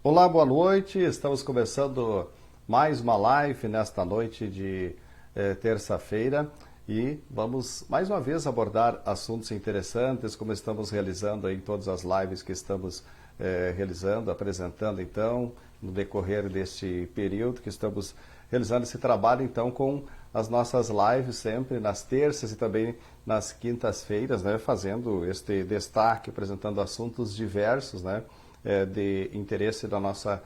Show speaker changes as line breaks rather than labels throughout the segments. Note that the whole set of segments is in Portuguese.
Olá, boa noite. Estamos começando mais uma live nesta noite de terça-feira e vamos mais uma vez abordar assuntos interessantes, como estamos realizando em todas as lives que estamos realizando, apresentando então, no decorrer deste período que estamos realizando esse trabalho então com as nossas lives sempre nas terças e também nas quintas-feiras, né, fazendo este destaque, apresentando assuntos diversos, né, de interesse da nossa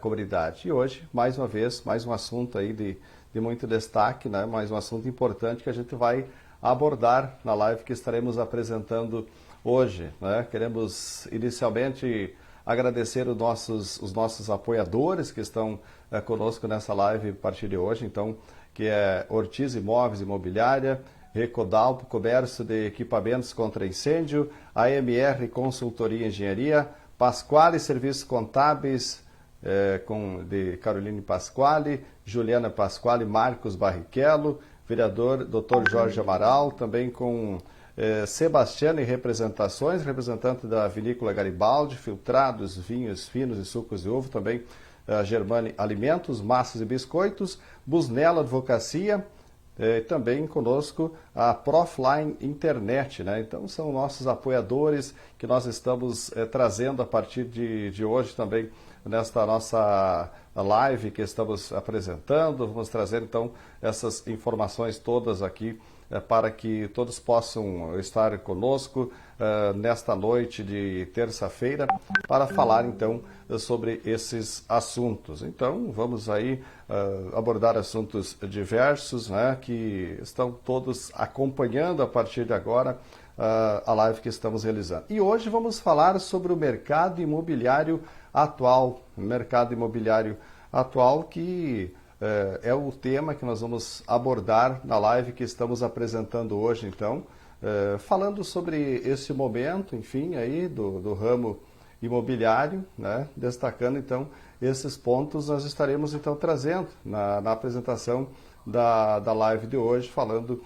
comunidade. E hoje, mais uma vez, mais um assunto aí de muito destaque, né? Mais um assunto importante que a gente vai abordar na live que estaremos apresentando hoje, né? Queremos inicialmente agradecer os nossos apoiadores que estão conosco nessa live a partir de hoje, então, que é Ortiz Imóveis e Imobiliária, Recodalpo, comércio de equipamentos contra incêndio, AMR Consultoria e Engenharia, Pasquale Serviços Contábeis, de Caroline Pasquale, Juliana Pasquale, Marcos Barrichello, vereador Dr. Jorge Amaral, também com Sebastiana e Representações, representante da Vinícola Garibaldi, filtrados, vinhos finos e sucos de uva, também Germane Alimentos, Massas e Biscoitos, Busnello Advocacia, também conosco a Profline Internet, né? Então são nossos apoiadores que nós estamos trazendo a partir de hoje também nesta nossa live que estamos apresentando. Vamos trazer então essas informações todas aqui para que todos possam estar conosco nesta noite de terça-feira para falar então sobre esses assuntos. Então vamos aí abordar assuntos diversos, né, que estão todos acompanhando a partir de agora a live que estamos realizando. E hoje vamos falar sobre o mercado imobiliário atual, que é o tema que nós vamos abordar na live que estamos apresentando hoje, então, falando sobre esse momento, enfim, aí do ramo imobiliário, né, destacando então esses pontos nós estaremos então trazendo na apresentação da live de hoje, falando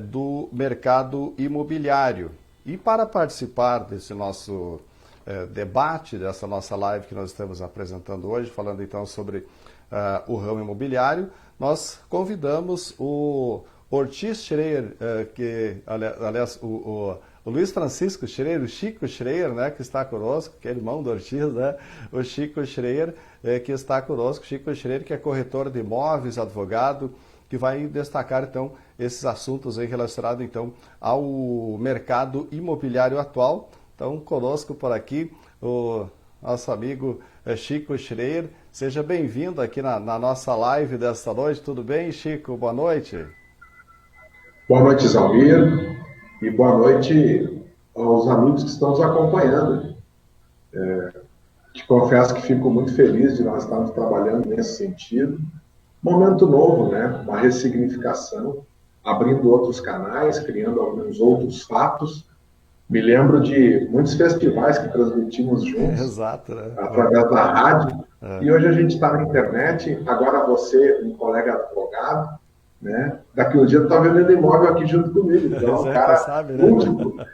do mercado imobiliário. E para participar desse nosso debate, dessa nossa live que nós estamos apresentando hoje, falando então sobre o ramo imobiliário, nós convidamos o Ortiz Schreier, que, aliás, o Luiz Francisco Schreier, o Chico Schreier, né, que está conosco, que é irmão do Ortiz, né, o Chico Schreier, que está conosco, Chico Schreier, que é corretor de imóveis, advogado, que vai destacar, então, esses assuntos aí relacionados, então, ao mercado imobiliário atual. Então, conosco por aqui, o nosso amigo Chico Schreier. Seja bem-vindo aqui na nossa live desta noite. Tudo bem, Chico? Boa noite.
Boa noite, Zalmir, e boa noite aos amigos que estão nos acompanhando. Te confesso que fico muito feliz de nós estarmos trabalhando nesse sentido. Momento novo, né? Uma ressignificação, abrindo outros canais, criando alguns outros fatos. Me lembro de muitos festivais que transmitimos juntos,
Exato, né?
através da rádio, e hoje a gente está na internet, agora você, um colega advogado, né? Daqui um dia tu está vendendo imóvel aqui junto comigo, então, um
Quem
cara
sabe, né?
múltiplo,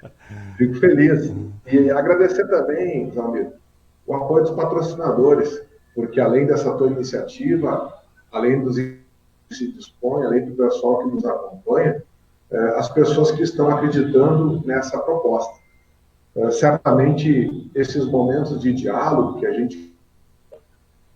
fico feliz. E agradecer também, Zalmir, o apoio dos patrocinadores, porque além dessa tua iniciativa, além dos que se dispõe, além do pessoal que nos acompanha, as pessoas que estão acreditando nessa proposta. Certamente, esses momentos de diálogo que a gente,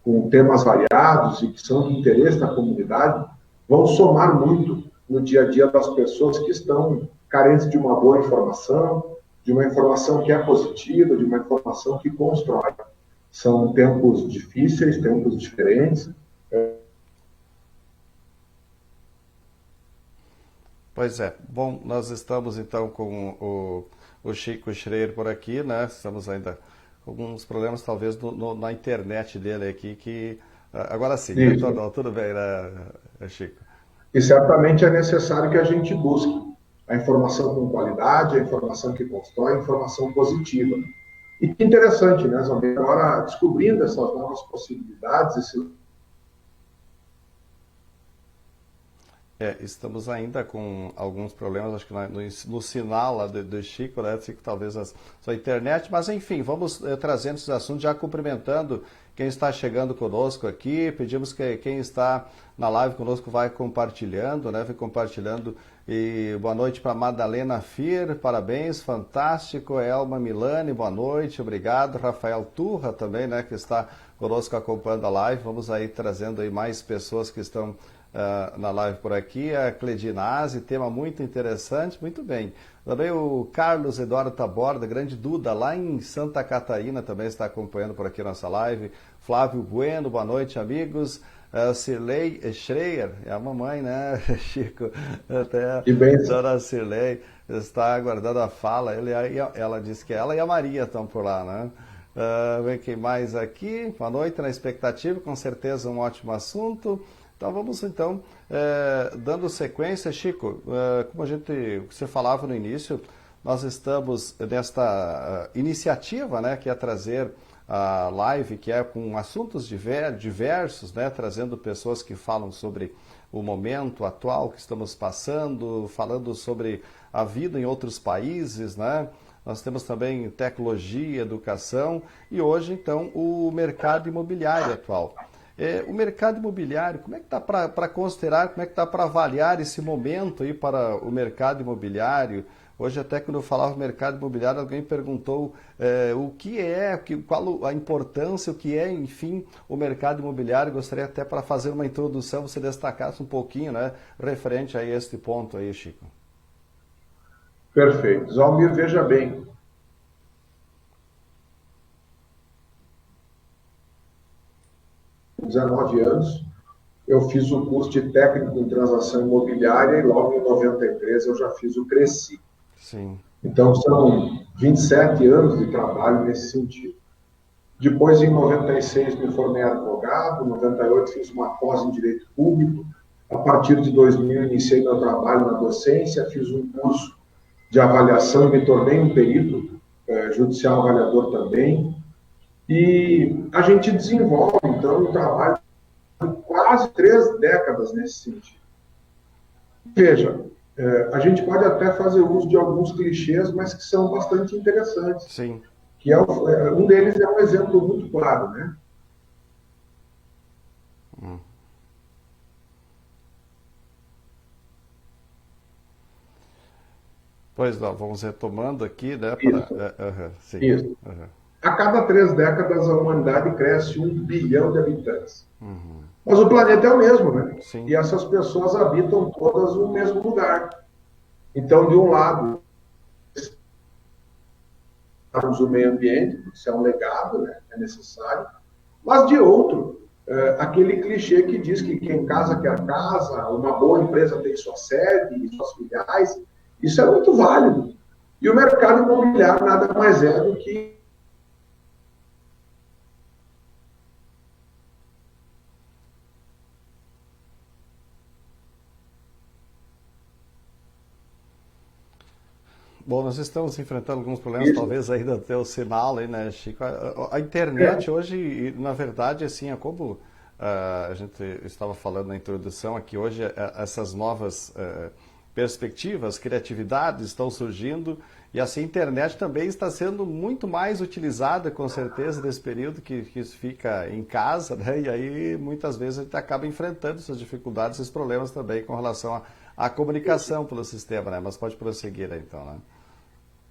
com temas variados e que são de interesse da comunidade, vão somar muito no dia a dia das pessoas que estão carentes de uma boa informação, de uma informação que é positiva, de uma informação que constrói. São tempos difíceis, tempos diferentes.
Pois é. Bom, nós estamos então com o Chico Schreier por aqui, né? Estamos ainda com alguns problemas talvez na internet dele aqui, que agora sim,
Isso.
retornou. Tudo bem, né, Chico?
E certamente é necessário que a gente busque a informação com qualidade, a informação que constrói, a informação positiva. E que interessante, né, Zombi? Agora, descobrindo essas novas possibilidades,
Estamos ainda com alguns problemas, acho que no sinal lá do Chico, né? Chico, talvez a sua internet, mas enfim, vamos trazendo esses assuntos, já cumprimentando quem está chegando conosco aqui, pedimos que quem está na live conosco vai compartilhando, né? Vai compartilhando. E boa noite para Madalena Fir, parabéns, fantástico. Elma Milani, boa noite, obrigado. Rafael Turra também, né? Que está conosco acompanhando a live. Vamos aí trazendo aí mais pessoas que estão na live por aqui, a Cledinase, tema muito interessante, muito bem. Também o Carlos Eduardo Taborda, grande Duda, lá em Santa Catarina, também está acompanhando por aqui nossa live. Flávio Bueno, boa noite, amigos. Cirlei Schreier, é a mamãe, né, Chico? Até
Que bem.
Dona Cirlei está aguardando a fala. Ela disse que ela e a Maria estão por lá, né? Vem quem mais aqui? Boa noite, na expectativa, com certeza um ótimo assunto. Então vamos então dando sequência, Chico, como você falava no início, nós estamos nesta iniciativa, né, que é trazer a live, que é com assuntos diversos, né, trazendo pessoas que falam sobre o momento atual que estamos passando, falando sobre a vida em outros países, né? Nós temos também tecnologia, educação e hoje então o mercado imobiliário atual. O mercado imobiliário, como é que está para considerar, como é que está para avaliar esse momento aí para o mercado imobiliário? Hoje até quando eu falava mercado imobiliário, alguém perguntou o que é, qual a importância, o que é, enfim, o mercado imobiliário. Gostaria até para fazer uma introdução, você destacasse um pouquinho, né, referente a este ponto aí, Chico.
Perfeito. Zalmir, veja bem, 19 anos, eu fiz o curso de técnico em transação imobiliária e logo em 93 eu já fiz o Cresci.
Sim.
Então são 27 anos de trabalho nesse sentido. Depois, em 96, me formei advogado, em 98 fiz uma pós em Direito Público, a partir de 2000 iniciei meu trabalho na docência, fiz um curso de avaliação e me tornei um perito judicial avaliador também. E a gente desenvolve, então, um trabalho de quase 3 décadas nesse sentido. Veja, a gente pode até fazer uso de alguns clichês, mas que são bastante interessantes.
Sim.
Que um deles é um exemplo muito claro, né?
Pois não, vamos retomando aqui, né?
Sim. Isso. A cada 3 décadas, a humanidade cresce 1 bilhão de habitantes.
Uhum.
Mas o planeta é o mesmo, né?
Sim.
E essas pessoas habitam todas no mesmo lugar. Então, de um lado, o meio ambiente, isso é um legado, né? É necessário. Mas, de outro, aquele clichê que diz que quem casa quer casa, uma boa empresa tem sua sede, suas filiais, isso é muito válido. E o mercado imobiliário nada mais é do que
Bom, nós estamos enfrentando alguns problemas, talvez ainda até o sinal aí, né, Chico? A internet hoje, na verdade, assim, é como a gente estava falando na introdução aqui, hoje essas novas perspectivas, criatividades estão surgindo e assim a internet também está sendo muito mais utilizada, com certeza, nesse período que fica em casa, né? E aí muitas vezes a gente acaba enfrentando essas dificuldades, esses problemas também com relação à comunicação pelo sistema, né? Mas pode prosseguir aí, então, né?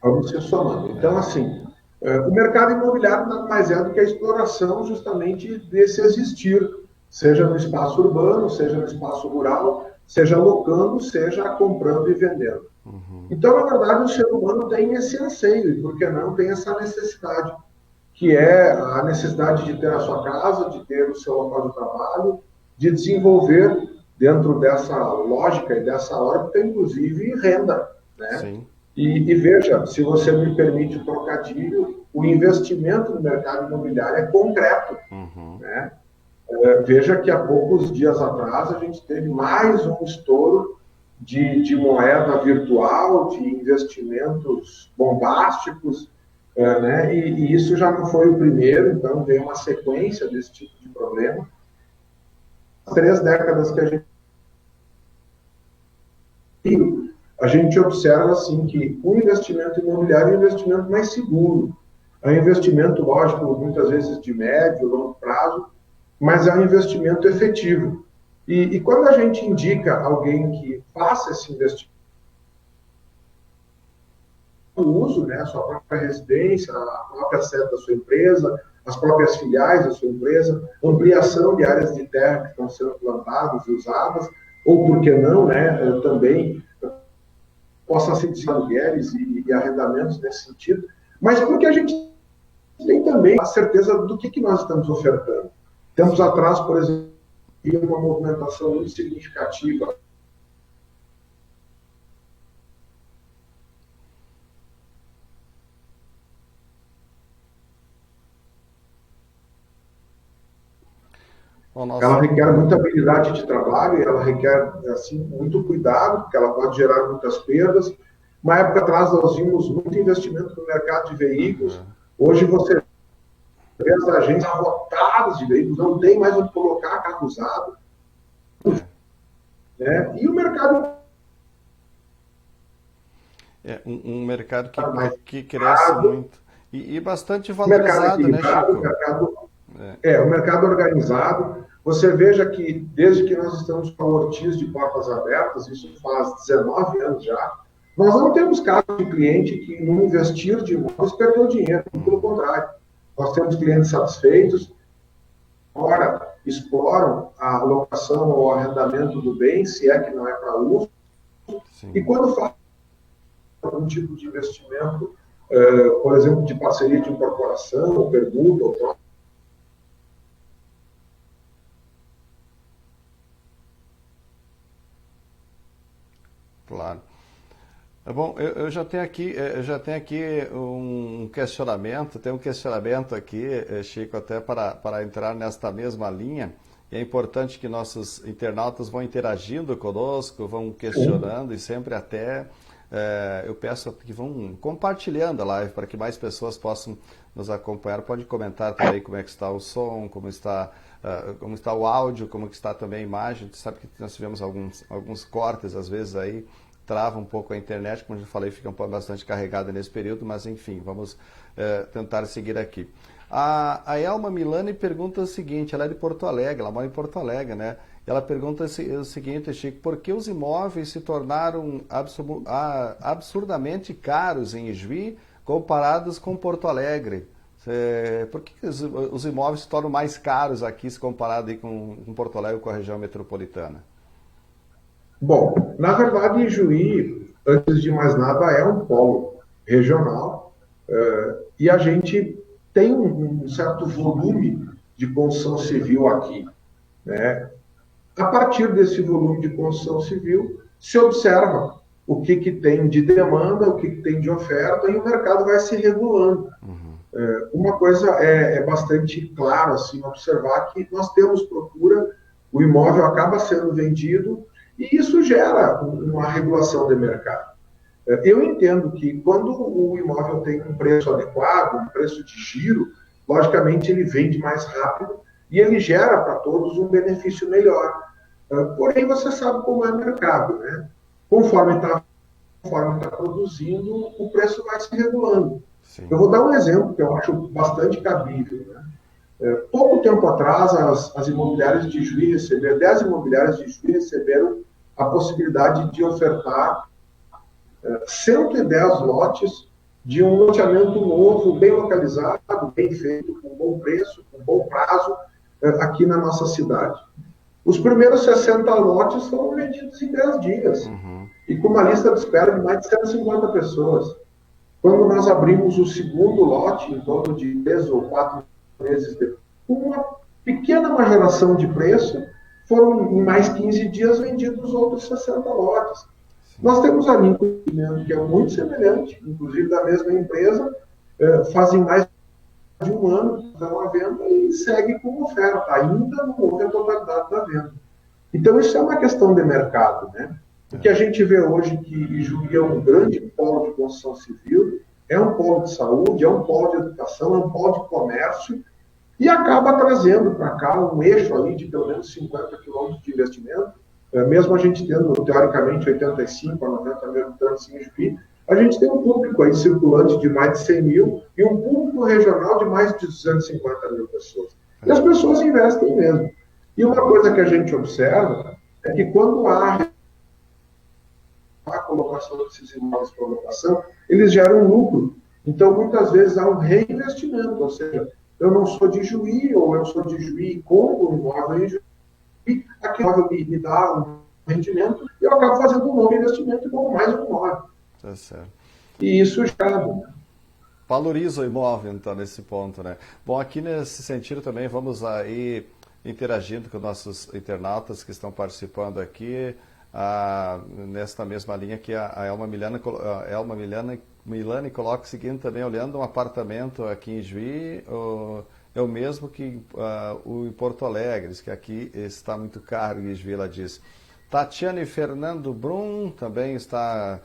Vamos se somando. Então, assim, o mercado imobiliário nada mais é do que a exploração justamente desse existir, seja no espaço urbano, seja no espaço rural, seja locando, seja comprando e vendendo. Uhum. Então, na verdade, o ser humano tem esse anseio, e por que não tem essa necessidade, que é a necessidade de ter a sua casa, de ter o seu local de trabalho, de desenvolver dentro dessa lógica e dessa órbita, inclusive, renda, né?
Sim.
E veja, se você me permite o trocadilho, o investimento no mercado imobiliário é concreto.
Uhum.
Né? Veja que há poucos dias atrás a gente teve mais um estouro de moeda virtual, de investimentos bombásticos, né? E isso já não foi o primeiro, então veio uma sequência desse tipo de problema. As 3 décadas que a gente a gente observa assim que o investimento imobiliário é um investimento mais seguro. É um investimento, lógico, muitas vezes de médio, longo prazo, mas é um investimento efetivo. E quando a gente indica alguém que faça esse investimento, o uso, né, a sua própria residência, a própria sede da sua empresa, as próprias filiais da sua empresa, ampliação de áreas de terra que estão sendo plantadas e usadas, ou por que não, né, também possa ser de aluguéis e arrendamentos nesse sentido, mas porque a gente tem também a certeza do que nós estamos ofertando. Tempos atrás, por exemplo, havia uma movimentação muito significativa ela requer muita habilidade de trabalho, ela requer assim, muito cuidado, porque ela pode gerar muitas perdas. Uma época atrás, nós vimos muito investimento no mercado de veículos. Hoje, você vê as agências lotadas de veículos, não tem mais onde colocar carro usado. Né? E o mercado...
É um mercado que cresce muito. E bastante valorizado, né, Chico?
O mercado organizado. Você veja que, desde que nós estamos com a Ortiz de portas abertas, isso faz 19 anos já, nós não temos caso de cliente que, no investir de imóveis, perdeu dinheiro. Pelo contrário, nós temos clientes satisfeitos, agora exploram a locação ou arrendamento do bem, se é que não é para uso. Sim. E quando faz algum tipo de investimento, por exemplo, de parceria de incorporação, ou permuta, ou troca,
claro. Bom, eu já tenho aqui, um questionamento, tem um questionamento aqui, Chico, até para entrar nesta mesma linha. E é importante que nossos internautas vão interagindo conosco, vão questionando e sempre até eu peço que vão compartilhando a live para que mais pessoas possam nos acompanhar. Pode comentar também como é que está o som, como está o áudio, como que está também a imagem. Você sabe que nós tivemos alguns cortes às vezes aí, trava um pouco a internet, como eu já falei, fica bastante carregada nesse período, mas enfim, vamos tentar seguir aqui. A Elma Milani pergunta o seguinte, ela é de Porto Alegre, ela mora em Porto Alegre, né? Ela pergunta o seguinte, Chico, por que os imóveis se tornaram absurdamente caros em Ijuí comparados com Porto Alegre? Por que os imóveis se tornam mais caros aqui se comparado aí com Porto Alegre, com a região metropolitana?
Bom, na verdade, Ijuí, antes de mais nada, é um polo regional e a gente tem um certo volume de construção civil aqui, né? A partir desse volume de construção civil, se observa o que tem de demanda, o que tem de oferta, e o mercado vai se regulando. Uma coisa é bastante claro, assim, observar que nós temos procura, o imóvel acaba sendo vendido, e isso gera uma regulação de mercado. Eu entendo que quando o imóvel tem um preço adequado, um preço de giro, logicamente ele vende mais rápido e ele gera para todos um benefício melhor. Porém, você sabe como é o mercado, né? Conforme está produzindo, o preço vai se regulando. Sim. Eu vou dar um exemplo que eu acho bastante cabível, né? Pouco tempo atrás, as imobiliárias de Ijuí receberam, 10 imobiliárias de Ijuí receberam a possibilidade de ofertar 110 lotes de um loteamento novo, bem localizado, bem feito, com bom preço, com bom prazo, aqui na nossa cidade. Os primeiros 60 lotes foram vendidos em 10 dias, e com uma lista de espera de mais de 150 pessoas. Quando nós abrimos o segundo lote, em torno de 3 ou 4 meses depois, com uma pequena majoração de preço, foram em mais 15 dias vendidos os outros 60 lotes. Sim. Nós temos ali um investimento que é muito semelhante, inclusive da mesma empresa, fazem mais de um ano que estão à venda e segue com oferta, ainda não houve a totalidade da venda. Então isso é uma questão de mercado, né? O que a gente vê hoje que Ijuí é um grande polo de construção civil, é um polo de saúde, é um polo de educação, é um polo de comércio, e acaba trazendo para cá um eixo ali de pelo menos 50 quilômetros de investimento, mesmo a gente tendo, teoricamente, 85 a 90 mil habitantes em Juí, a gente tem um público aí circulante de mais de 100 mil e um público regional de mais de 250 mil pessoas. E as pessoas investem mesmo. E uma coisa que a gente observa é que quando há a colocação desses imóveis para locação, eles geram lucro. Então, muitas vezes há um reinvestimento, ou seja, eu não sou de Juí, ou eu sou de Juí e compro um imóvel em Juí, aquele imóvel me dá um rendimento, e eu acabo fazendo um novo investimento e compro mais um imóvel.
Tá certo.
E isso já...
Valoriza o imóvel, então, nesse ponto, né? Bom, aqui nesse sentido também vamos aí interagindo com nossos internautas que estão participando aqui, nesta mesma linha que a Elma Milani coloca o seguinte também, olhando um apartamento aqui em Juí, é o mesmo que o em Porto Alegre, diz que aqui está muito caro, em Juí, ela diz. Tatiane Fernando Brum também está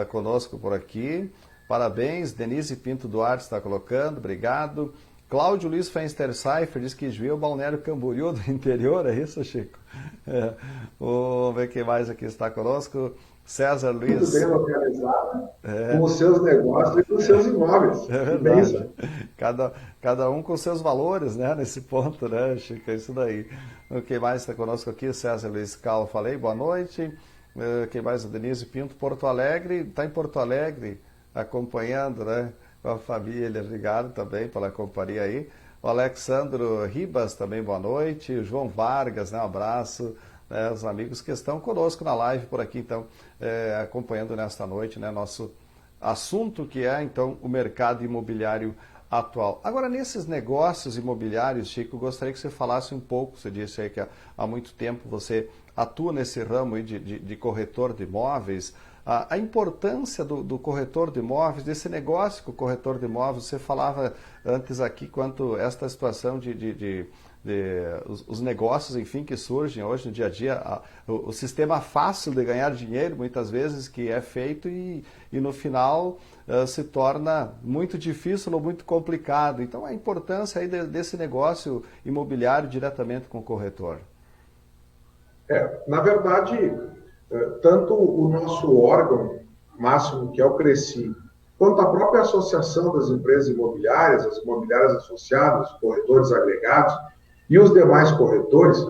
conosco por aqui. Parabéns, Denise Pinto Duarte está colocando, obrigado. Cláudio Luiz Fensterseifer diz que Juí é o Balneário Camboriú do interior, é isso, Chico? Vamos ver quem mais aqui está conosco. César Luiz.
Muito bem localizado, com os seus negócios e com os seus imóveis.
É verdade. Cada um com seus valores, né, nesse ponto, né, Chico? É isso daí. Quem mais está conosco aqui? César Luiz Cal, falei, boa noite. Quem mais? Denise Pinto, Porto Alegre. Está em Porto Alegre, acompanhando, né, com a família. Obrigado também pela companhia aí. O Alexandro Ribas também, boa noite. O João Vargas, né, um abraço. Os amigos que estão conosco na live por aqui, então, acompanhando nesta noite, né, nosso assunto que é, então, o mercado imobiliário atual. Agora, nesses negócios imobiliários, Chico, gostaria que você falasse um pouco, você disse aí que há muito tempo você atua nesse ramo aí de corretor de imóveis, a importância do corretor de imóveis, desse negócio com o corretor de imóveis. Você falava antes aqui quanto esta situação os negócios, enfim, que surgem hoje no dia a dia, o sistema fácil de ganhar dinheiro, muitas vezes, que é feito e no final se torna muito difícil ou muito complicado. Então, a importância aí desse negócio imobiliário diretamente com o corretor.
Na verdade, tanto o nosso órgão máximo, que é o CRECI, quanto a própria Associação das Empresas Imobiliárias, as imobiliárias associadas, os corretores agregados e os demais corretores,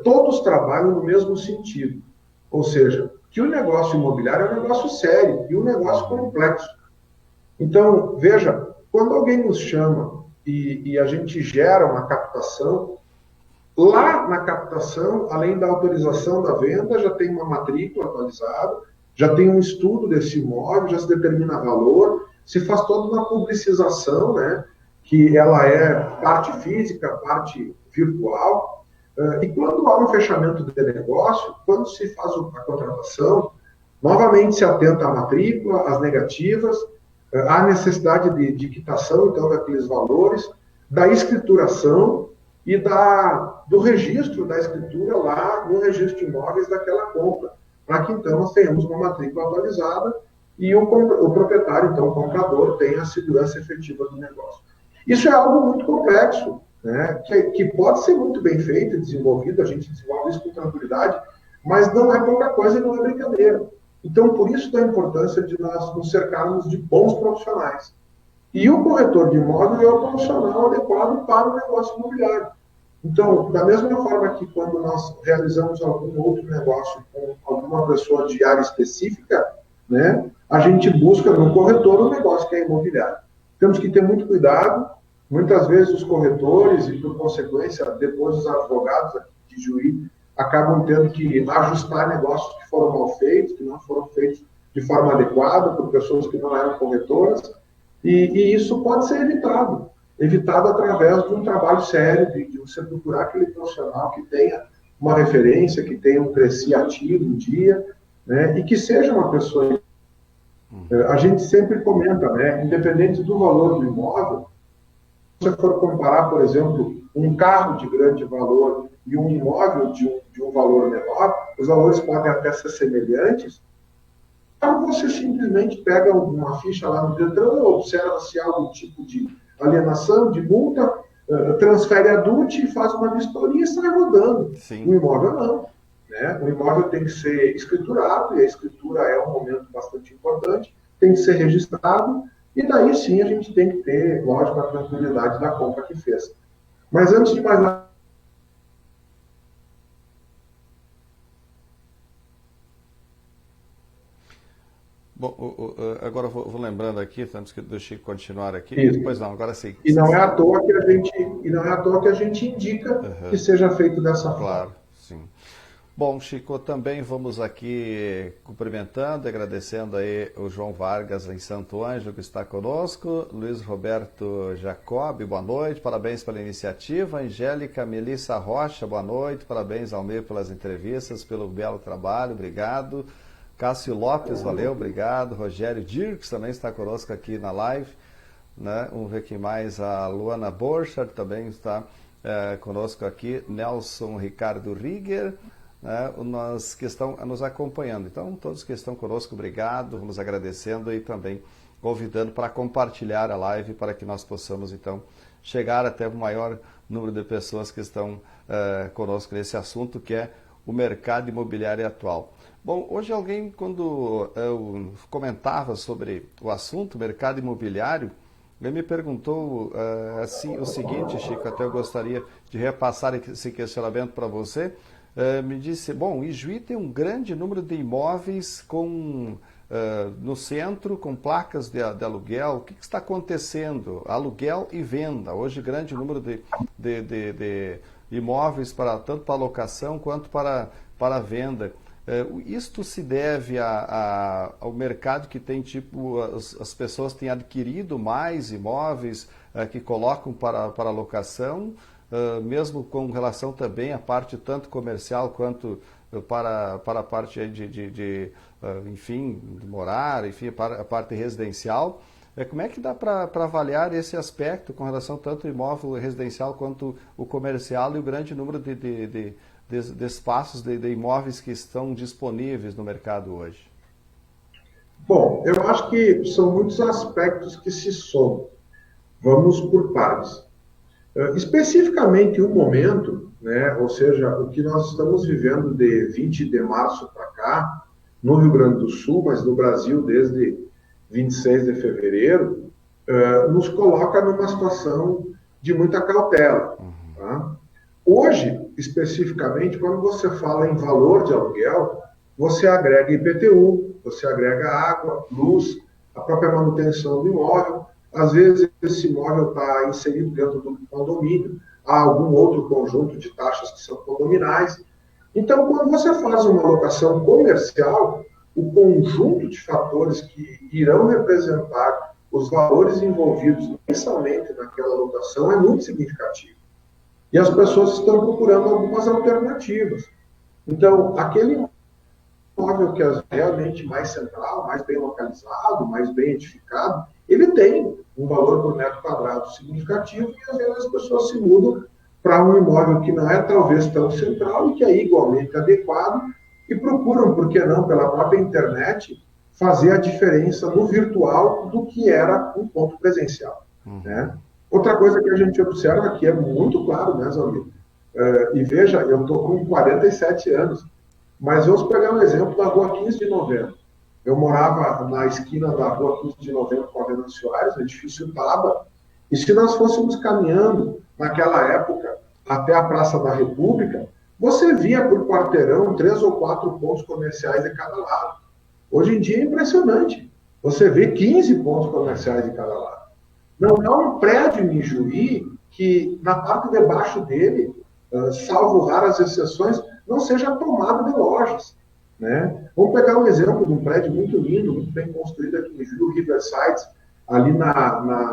todos trabalham no mesmo sentido. Ou seja, que o negócio imobiliário é um negócio sério e um negócio complexo. Então, veja, quando alguém nos chama e a gente gera uma captação, lá na captação, além da autorização da venda, já tem uma matrícula atualizada, já tem um estudo desse imóvel, já se determina valor, se faz toda uma publicização, né, que ela é parte física, parte virtual, e quando há um fechamento de negócio, quando se faz a contratação, novamente se atenta à matrícula, às negativas, à necessidade de quitação, então, daqueles valores, da escrituração e do registro da escritura lá no registro de imóveis daquela compra, para que, então, nós tenhamos uma matrícula atualizada e o proprietário, então, o comprador, tenha a segurança efetiva do negócio. Isso é algo muito complexo, né, que pode ser muito bem feito e desenvolvido, a gente desenvolve isso com tranquilidade, mas não é pouca coisa e não é brincadeira. Então, por isso da importância de nós nos cercarmos de bons profissionais. E o corretor de imóvel é o profissional adequado para o negócio imobiliário. Então, da mesma forma que quando nós realizamos algum outro negócio com alguma pessoa de área específica, né, a gente busca no corretor o negócio que é imobiliário. Temos que ter muito cuidado. Muitas vezes os corretores e, por consequência, depois os advogados aqui de Juí acabam tendo que ajustar negócios que foram mal feitos, que não foram feitos de forma adequada por pessoas que não eram corretoras, e isso pode ser evitado através de um trabalho sério, de você procurar aquele profissional que tenha uma referência, que tenha um CRECI ativo um dia, né, e que seja uma pessoa... A gente sempre comenta, né, independente do valor do imóvel, se você for comparar, por exemplo, um carro de grande valor e um imóvel de um valor menor, os valores podem até ser semelhantes. Então, você simplesmente pega uma ficha lá no Detran, observa se há algum tipo de alienação, de multa, transfere a DUT e faz uma vistoria e sai rodando.
Sim.
O imóvel não. né? O imóvel tem que ser escriturado, e a escritura é um momento bastante importante, tem que ser registrado, e daí sim a gente tem que ter, lógico, a tranquilidade da compra que fez. Mas antes de mais nada,
Bom, agora eu vou lembrando aqui, antes do Chico continuar aqui.
isso.
Pois não, agora sim.
E não é à toa que a gente, e não é à toa que a gente indica que seja feito dessa forma.
Claro, sim. Bom, Chico, também vamos aqui cumprimentando e agradecendo aí o João Vargas em Santo Ângelo que está conosco, Luiz Roberto Jacob, boa noite, parabéns pela iniciativa, Angélica Melissa Rocha, boa noite, parabéns Almir pelas entrevistas, pelo belo trabalho, obrigado. Cássio Lopes, valeu, obrigado. Rogério Dirks também está conosco aqui na live, né? Vamos ver quem mais, a Luana Borchardt também está conosco aqui, Nelson Ricardo Rieger, né, que estão nos acompanhando. Então, todos que estão conosco, obrigado, vamos agradecendo e também convidando para compartilhar a live para que nós possamos, então, chegar até o maior número de pessoas que estão conosco nesse assunto, que é o mercado imobiliário atual. Bom, hoje alguém, quando eu comentava sobre o assunto, mercado imobiliário, ele me perguntou assim, o seguinte, Chico, até eu gostaria de repassar esse questionamento para você. Me disse, bom, Ijuí tem um grande número de imóveis no centro, com placas de aluguel. O que está acontecendo? Aluguel e venda. Hoje, grande número de imóveis, tanto para locação quanto para venda. Isto se deve ao mercado que tem, as pessoas têm adquirido mais imóveis que colocam para locação, mesmo com relação também à parte tanto comercial quanto para a parte aí enfim, de morar, enfim, para a parte residencial. Como é que dá para avaliar esse aspecto com relação tanto ao imóvel residencial quanto o comercial e o grande número de espaços, de imóveis que estão disponíveis no mercado hoje?
Bom, eu acho que são muitos aspectos que se somam. Vamos por partes. Especificamente o momento, né, ou seja, o que nós estamos vivendo de 20 de março para cá, no Rio Grande do Sul, mas no Brasil desde 26 de fevereiro, nos coloca numa situação de muita cautela. Tá? Hoje, especificamente, quando você fala em valor de aluguel, você agrega IPTU, você agrega água, luz, a própria manutenção do imóvel. Às vezes, esse imóvel está inserido dentro do condomínio, há algum outro conjunto de taxas que são condominais. Então, quando você faz uma locação comercial, o conjunto de fatores que irão representar os valores envolvidos mensalmente naquela locação é muito significativo. E as pessoas estão procurando algumas alternativas. Então, aquele imóvel que é realmente mais central, mais bem localizado, mais bem edificado, ele tem um valor por metro quadrado significativo e às vezes as pessoas se mudam para um imóvel que não é talvez tão central e que é igualmente adequado e procuram, por que não, pela própria internet, fazer a diferença no virtual do que era um ponto presencial. Né? Outra coisa que a gente observa que é muito claro, né, Zalmir? E veja, eu estou com 47 anos, mas vamos pegar um exemplo da Rua 15 de Novembro. Eu morava na esquina da Rua 15 de Novembro com a Venâncio Soares, no edifício Taba, e se nós fôssemos caminhando naquela época até a Praça da República, você via por quarteirão 3 ou 4 pontos comerciais de cada lado. Hoje em dia é impressionante. Você vê 15 pontos comerciais de cada lado. Não é um prédio em Ijuí que, na parte de baixo dele, salvo raras exceções, não seja tomado de lojas. Né? Vamos pegar um exemplo de um prédio muito lindo, muito bem construído aqui em Ijuí, o Riverside, ali na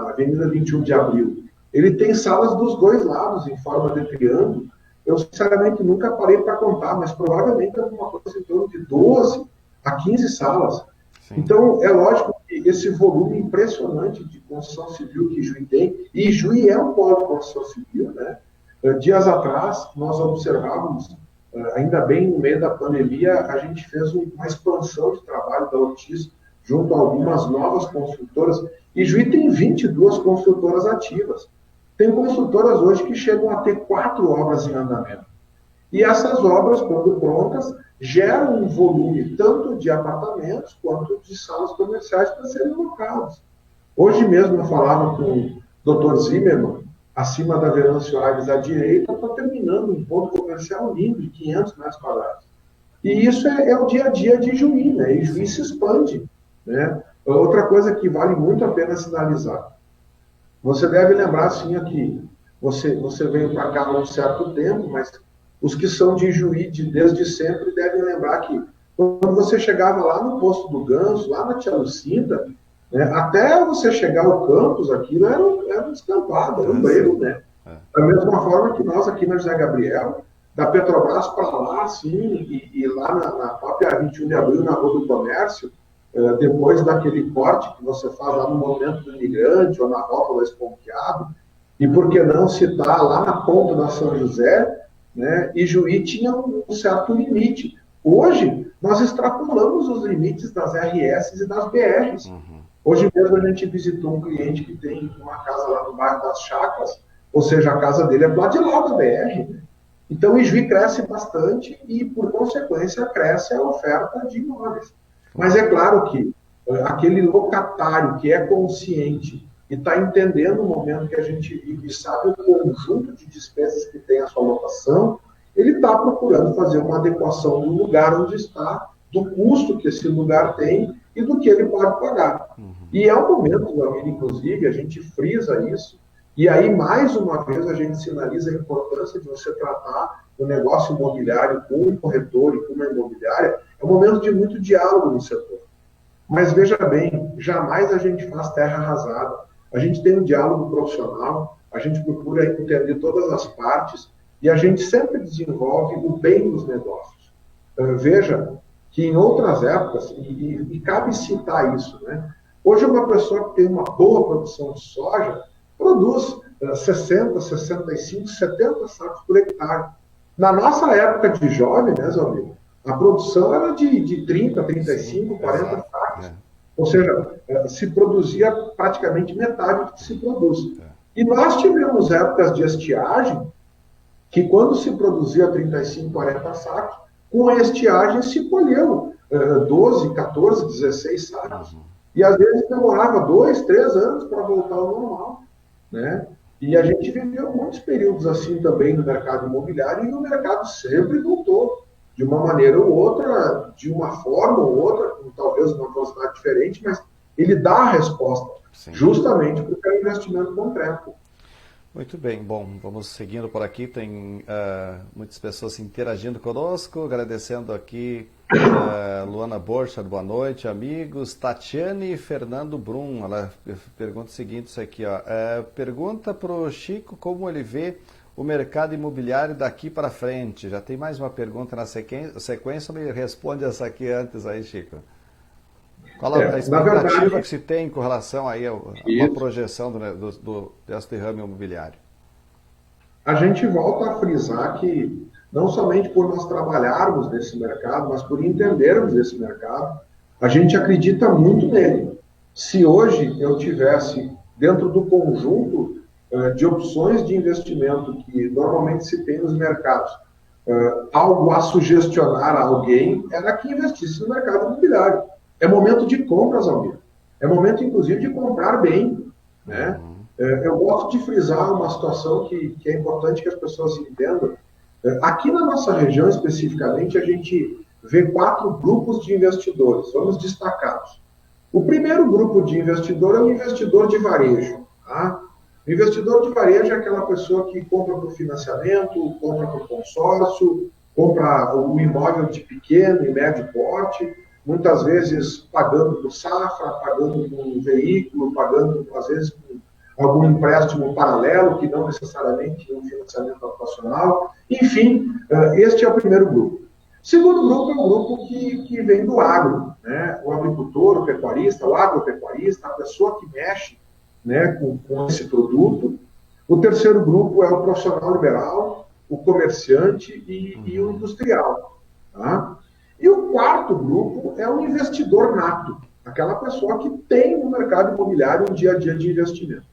Avenida 21 de Abril. Ele tem salas dos dois lados, em forma de triângulo. Eu, sinceramente, nunca parei para contar, mas provavelmente é alguma coisa em torno de 12 a 15 salas. Sim. Então, é lógico que esse volume impressionante de construção civil que Ijuí tem, e Ijuí é um polo de construção civil, né? Dias atrás, nós observávamos, ainda bem no meio da pandemia, a gente fez uma expansão de trabalho da Ortiz junto a algumas novas construtoras. Ijuí tem 22 construtoras ativas. Tem construtoras hoje que chegam a ter 4 obras em andamento. E essas obras, quando prontas, geram um volume tanto de apartamentos quanto de salas comerciais para serem locados. Hoje mesmo eu falava com o Dr. Zimmermann, acima da Venâncio Aires à direita, está terminando um ponto comercial lindo de 500 metros quadrados. E isso é o dia a dia de Juí, né? E Juí se expande, né? Outra coisa que vale muito a pena sinalizar. Você deve lembrar, sim, aqui, você veio para cá há um certo tempo, mas os que são de Juí desde sempre devem lembrar que quando você chegava lá no Posto do Ganso, lá na Tia Lucinda, né, até você chegar ao campus, aquilo era um descampado, era um breu, né? Da mesma forma que nós aqui na José Gabriel, da Petrobras para lá, assim, e lá na própria 21 de abril, na Rua do Comércio, depois daquele corte que você faz lá no Monumento do Imigrante ou na Rótula Esponqueado, e por que não citar lá na ponta da São José, né, e Juí tinha um certo limite. Hoje, nós extrapolamos os limites das RS e das BRs. Hoje mesmo a gente visitou um cliente que tem uma casa lá no bairro das Chacras, ou seja, a casa dele é do lado de lá da BR, né? Então, o Ijuí cresce bastante e, por consequência, cresce a oferta de imóveis. Mas é claro que aquele locatário que é consciente e está entendendo o momento que a gente vive e sabe o conjunto de despesas que tem a sua locação, ele está procurando fazer uma adequação do lugar onde está, do custo que esse lugar tem e do que ele pode pagar. E é o momento, inclusive, a gente frisa isso, e aí, mais uma vez, a gente sinaliza a importância de você tratar o negócio imobiliário com um corretor e com uma imobiliária. É um momento de muito diálogo no setor. Mas veja bem, jamais a gente faz terra arrasada. A gente tem um diálogo profissional, a gente procura entender todas as partes e a gente sempre desenvolve o bem dos negócios. Veja que em outras épocas, e cabe citar isso, né? Hoje uma pessoa que tem uma boa produção de soja produz 60, 65, 70 sacos por hectare. Na nossa época de jovem, né, Zalmir, a produção era de 30, 35, 40 sacos. Ou seja, se produzia praticamente metade do que se produz. E nós tivemos épocas de estiagem que quando se produzia 35, 40 sacos, com a estiagem se colheu 12, 14, 16 sacos. E às vezes demorava 2, 3 anos para voltar ao normal. Né? E a gente viveu muitos períodos assim também no mercado imobiliário e o mercado sempre voltou, de uma maneira ou outra, de uma forma ou outra, talvez uma velocidade diferente, mas ele dá a resposta, justamente porque é um investimento concreto.
Muito bem, bom, vamos seguindo por aqui, tem muitas pessoas interagindo conosco, agradecendo aqui Luana Borchardt, boa noite, amigos, Tatiane e Fernando Brum, ela pergunta o seguinte, isso aqui, ó, pergunta para o Chico como ele vê o mercado imobiliário daqui para frente, já tem mais uma pergunta na sequência, me responde essa aqui antes aí, Chico. Qual a expectativa verdade, que se tem com relação aí a uma projeção desse ramo imobiliário?
A gente volta a frisar que, não somente por nós trabalharmos nesse mercado, mas por entendermos esse mercado, a gente acredita muito nele. Se hoje eu tivesse, dentro do conjunto de opções de investimento que normalmente se tem nos mercados, algo a sugestionar a alguém, era que investisse no mercado imobiliário. É momento de compras, Almir. É momento, inclusive, de comprar bem. Né? Eu gosto de frisar uma situação que é importante que as pessoas entendam. Aqui na nossa região, especificamente, a gente vê 4 grupos de investidores. Vamos destacá-los. O primeiro grupo de investidor é o investidor de varejo. Tá? O investidor de varejo é aquela pessoa que compra por financiamento, compra por consórcio, compra o imóvel de pequeno e médio porte, muitas vezes pagando por safra, pagando por um veículo, pagando, às vezes, por algum empréstimo paralelo, que não necessariamente é um financiamento habitacional. Enfim, este é o primeiro grupo. O segundo grupo é um grupo que vem do agro, né? O agricultor, o pecuarista, o agropecuarista, a pessoa que mexe, né, com esse produto. O terceiro grupo é o profissional liberal, o comerciante e o industrial. Tá? E o quarto grupo é o investidor nato, aquela pessoa que tem no mercado imobiliário um dia a dia de investimento.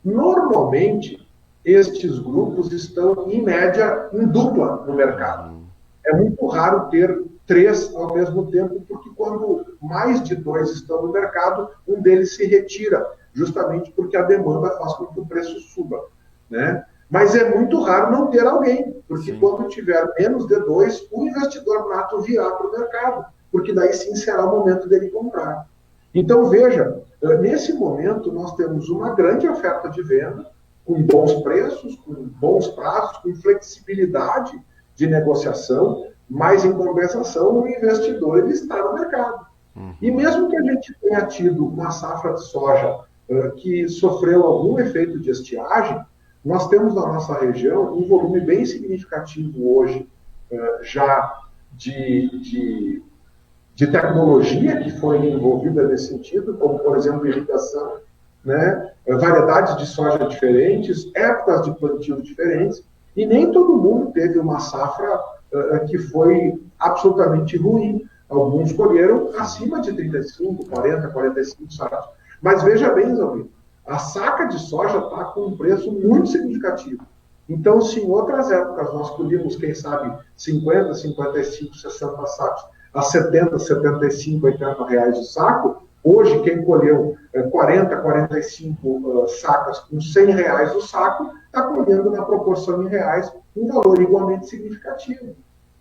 Normalmente, estes grupos estão, em média, em dupla no mercado. É muito raro ter 3 ao mesmo tempo, porque quando mais de 2 estão no mercado, um deles se retira, justamente porque a demanda faz com que o preço suba, né? Mas é muito raro não ter alguém, porque sim, quando tiver menos de 2, o investidor nato virá para o mercado, porque daí sim será o momento dele comprar. Então, veja, nesse momento nós temos uma grande oferta de venda, com bons preços, com bons prazos, com flexibilidade de negociação, mas em compensação o investidor ele está no mercado. E mesmo que a gente tenha tido uma safra de soja que sofreu algum efeito de estiagem, nós temos na nossa região um volume bem significativo hoje já de tecnologia que foi envolvida nesse sentido, como, por exemplo, irrigação, né? Variedades de soja diferentes, épocas de plantio diferentes, e nem todo mundo teve uma safra que foi absolutamente ruim. Alguns colheram acima de 35, 40, 45 sacos. Mas veja bem, Zalmir, a saca de soja está com um preço muito significativo. Então, se em outras épocas nós colhíamos, quem sabe, 50, 55, 60 sacos a 70, 75, 80 reais o saco, hoje quem colheu 40, 45 sacas com 100 reais o saco, está colhendo na proporção em reais um valor igualmente significativo.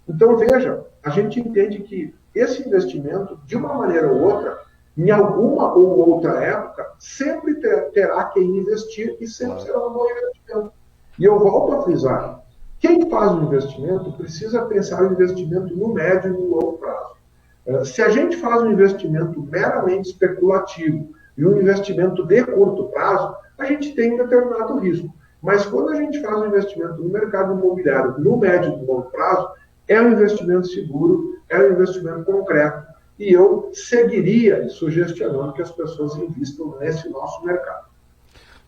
Então, veja, a gente entende que esse investimento, de uma maneira ou outra, em alguma ou outra época, sempre terá quem investir e sempre será um bom investimento. E eu volto a frisar, quem faz o investimento precisa pensar o investimento no médio e no longo prazo. Se a gente faz um investimento meramente especulativo e um investimento de curto prazo, a gente tem um determinado risco. Mas quando a gente faz um investimento no mercado imobiliário no médio e no longo prazo, é um investimento seguro, é um investimento concreto. E eu seguiria sugestionando que as pessoas investam nesse nosso mercado.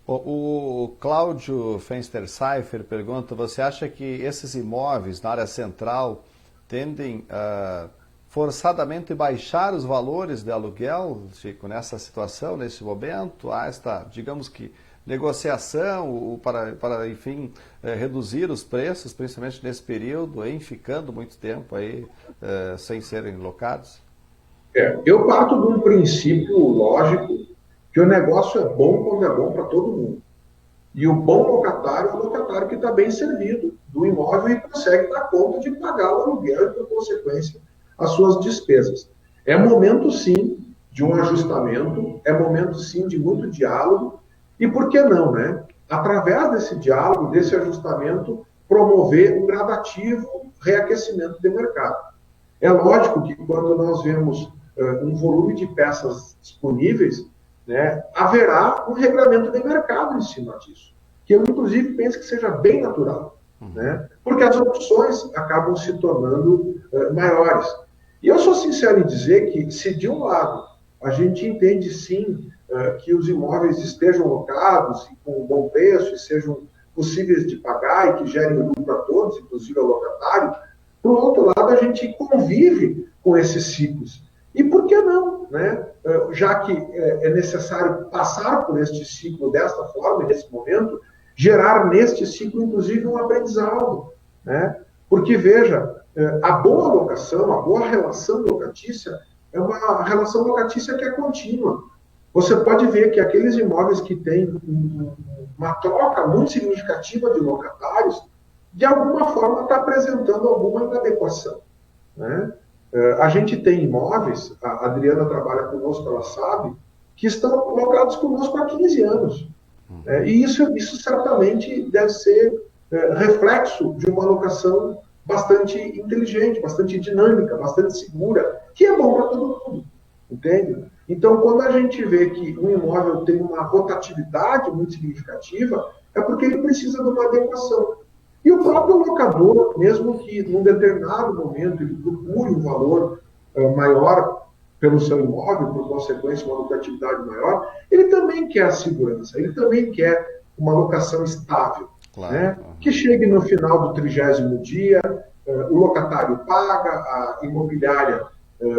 O Cláudio Fenster-Seifer pergunta, você acha que esses imóveis na área central tendem a forçadamente baixar os valores de aluguel, Chico, nessa situação, nesse momento? Há esta, digamos que, negociação para enfim, reduzir os preços, principalmente nesse período, em ficando muito tempo aí sem serem locados?
Eu parto de um princípio lógico que o negócio é bom quando é bom para todo mundo. E o bom locatário é o locatário que está bem servido do imóvel e consegue dar conta de pagar o aluguel e, por consequência, as suas despesas. É momento, sim, de um ajustamento, é momento, sim, de muito diálogo, e por que não, né? Através desse diálogo, desse ajustamento, promover um gradativo reaquecimento de mercado. É lógico que quando nós vemos um volume de peças disponíveis, né, haverá um regramento de mercado em cima disso, que eu, inclusive, penso que seja bem natural, né, porque as opções acabam se tornando maiores. E eu sou sincero em dizer que, se de um lado a gente entende, sim, que os imóveis estejam locados com um bom preço e sejam possíveis de pagar e que gerem lucro para todos, inclusive ao locatário, por outro lado, a gente convive com esses ciclos. E por que não, né? Já que é necessário passar por este ciclo desta forma, nesse momento, gerar neste ciclo, inclusive, um aprendizado, né? Porque, veja, a boa locação, a boa relação locatícia, é uma relação locatícia que é contínua. Você pode ver que aqueles imóveis que têm uma troca muito significativa de locatários, de alguma forma está apresentando alguma inadequação, né? A gente tem imóveis, a Adriana trabalha conosco, ela sabe, que estão locados conosco há 15 anos. E isso certamente deve ser reflexo de uma locação bastante inteligente, bastante dinâmica, bastante segura, que é bom para todo mundo, entende? Então, quando a gente vê que um imóvel tem uma rotatividade muito significativa, é porque ele precisa de uma adequação. E o próprio locador, mesmo que num determinado momento ele procure um valor maior pelo seu imóvel, por consequência uma lucratividade maior, ele também quer a segurança, ele também quer uma locação estável, claro, né? Que chegue no final do 30º dia, o locatário paga, a imobiliária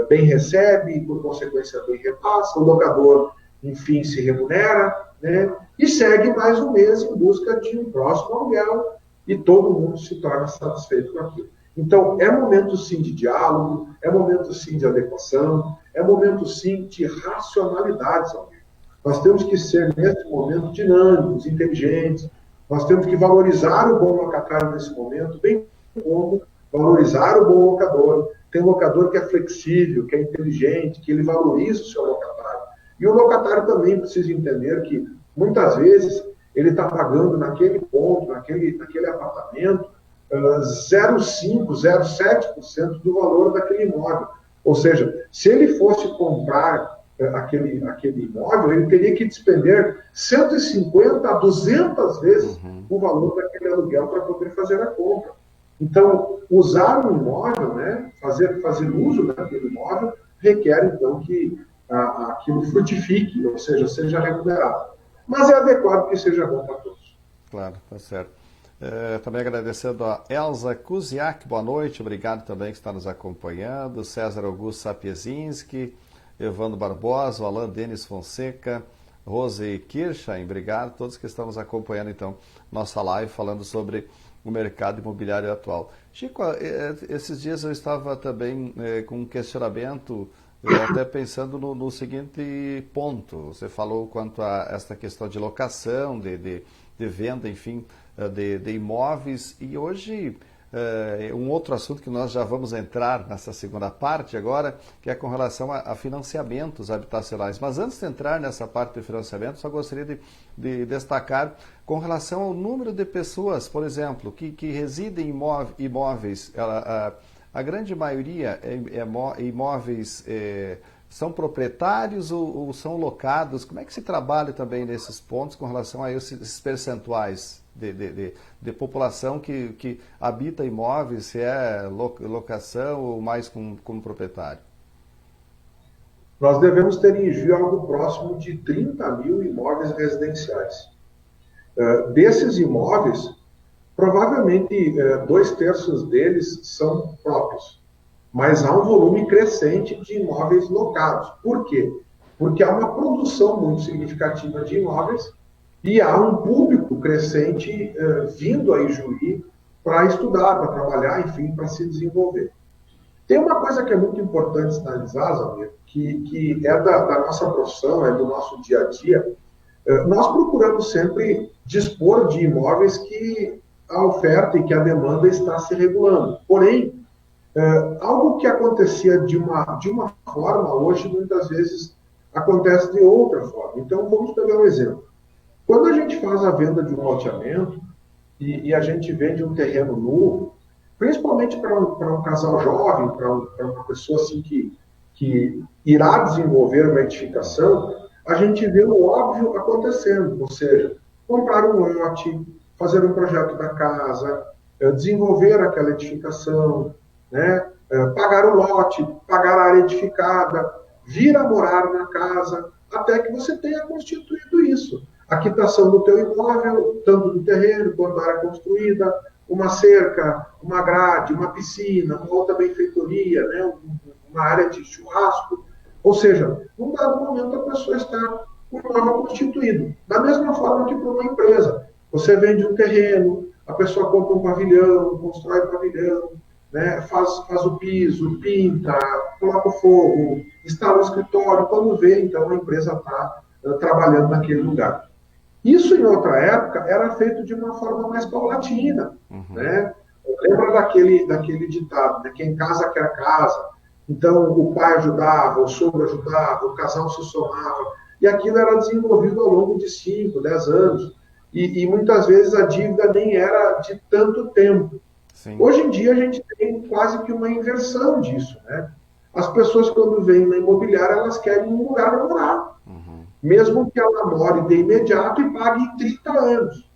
bem recebe e, por consequência, bem repassa, o locador, enfim, se remunera, né? e segue mais um mês em busca de um próximo aluguel e todo mundo se torna satisfeito com aquilo. Então, é momento sim de diálogo, é momento sim de adequação, é momento sim de racionalidade, Almir. Nós temos que ser, nesse momento, dinâmicos, inteligentes, nós temos que valorizar o bom locatário nesse momento, bem como valorizar o bom locador. Tem um locador que é flexível, que é inteligente, que ele valoriza o seu locatário. E o locatário também precisa entender que, muitas vezes, ele está pagando naquele ponto, naquele apartamento, 0,5%, 0,7% do valor daquele imóvel. Ou seja, se ele fosse comprar aquele imóvel, ele teria que despender 150 a 200 vezes o valor daquele aluguel para poder fazer a compra. Então, usar um imóvel, né, fazer uso daquele imóvel, requer, então, que aquilo frutifique, ou seja remunerado. Mas é adequado que seja bom para todos.
Claro, tá certo. Também agradecendo a Elza Kuziak, boa noite, obrigado também que está nos acompanhando, César Augusto Sapiezinski, Evandro Barbosa, Alain Denis Fonseca, Rose Kirchheim, obrigado a todos que estamos acompanhando então nossa live falando sobre o mercado imobiliário atual. Chico, esses dias eu estava também com um questionamento, até pensando no seguinte ponto, você falou quanto a esta questão de locação, de venda, enfim, de imóveis, e hoje um outro assunto que nós já vamos entrar nessa segunda parte agora, que é com relação a financiamentos habitacionais. Mas antes de entrar nessa parte de financiamento, só gostaria de destacar com relação ao número de pessoas, por exemplo, que residem em imóveis, a grande maioria imóveis são proprietários ou são locados? Como é que se trabalha também nesses pontos com relação a esses percentuais de população que habita imóveis, se é locação ou mais como proprietário?
Nós devemos ter em Juiz algo próximo de 30 mil imóveis residenciais. Desses imóveis, provavelmente 2/3 deles são próprios, mas há um volume crescente de imóveis locados. Por quê? Porque há uma produção muito significativa de imóveis e há um público crescente vindo a Ijuí para estudar, para trabalhar, enfim, para se desenvolver. Tem uma coisa que é muito importante sinalizar, Zamir, que é da nossa profissão, é do nosso dia a dia. Nós procuramos sempre dispor de imóveis que a oferta e que a demanda está se regulando. Porém, algo que acontecia de uma forma, hoje muitas vezes acontece de outra forma. Então, vamos pegar um exemplo. Quando a gente faz a venda de um loteamento e a gente vende um terreno nu, principalmente para um casal jovem, para uma pessoa assim que irá desenvolver uma edificação, a gente vê o óbvio acontecendo, ou seja, comprar um lote, fazer um projeto da casa, desenvolver aquela edificação, né? Pagar o lote, pagar a área edificada, vir a morar na casa, até que você tenha constituído isso. A quitação do teu imóvel, tanto do terreno quanto da área construída, uma cerca, uma grade, uma piscina, uma outra benfeitoria, né? Uma área de churrasco. Ou seja, num dado momento a pessoa está com o imóvel constituído. Da mesma forma que para uma empresa. Você vende um terreno, a pessoa compra um pavilhão, constrói um pavilhão, né? faz o piso, pinta, coloca o fogo, instala o escritório. Quando vê, então a empresa está trabalhando naquele lugar. Isso, em outra época, era feito de uma forma mais paulatina. Né? Lembra daquele ditado, né? Quem casa quer casa. Então, o pai ajudava, o sogro ajudava, o casal se somava. E aquilo era desenvolvido ao longo de 5, 10 anos. E muitas vezes a dívida nem era de tanto tempo. Sim. Hoje em dia, a gente tem quase que uma inversão disso. Né? As pessoas, quando vêm na imobiliária, elas querem um lugar para morar. Mesmo que ela more de imediato e pague 30 anos.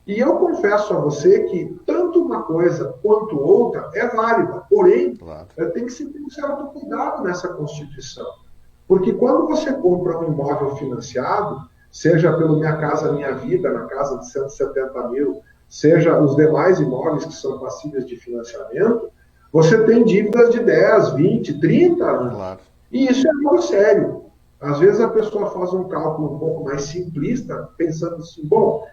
E eu confesso a você que tanto uma coisa quanto outra é válida, porém, claro, tem que se ter um certo cuidado nessa constituição. Porque quando você compra um imóvel financiado, seja pelo Minha Casa Minha Vida, na casa de 170 mil, seja os demais imóveis que são passíveis de financiamento, você tem dívidas de 10, 20, 30 anos. Claro. E isso é algo sério. Às vezes a pessoa faz um cálculo um pouco mais simplista, pensando assim, bom,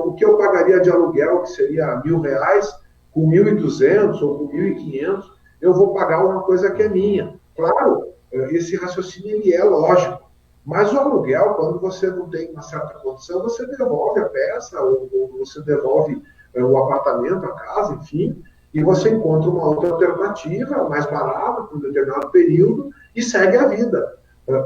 o que eu pagaria de aluguel, que seria R$ 1.000, com 1.200 ou com 1.500, eu vou pagar uma coisa que é minha. Claro, esse raciocínio ele é lógico, mas o aluguel, quando você não tem uma certa condição, você devolve a peça, ou você devolve o apartamento, a casa, enfim, e você encontra uma outra alternativa, mais barata, por um determinado período, e segue a vida.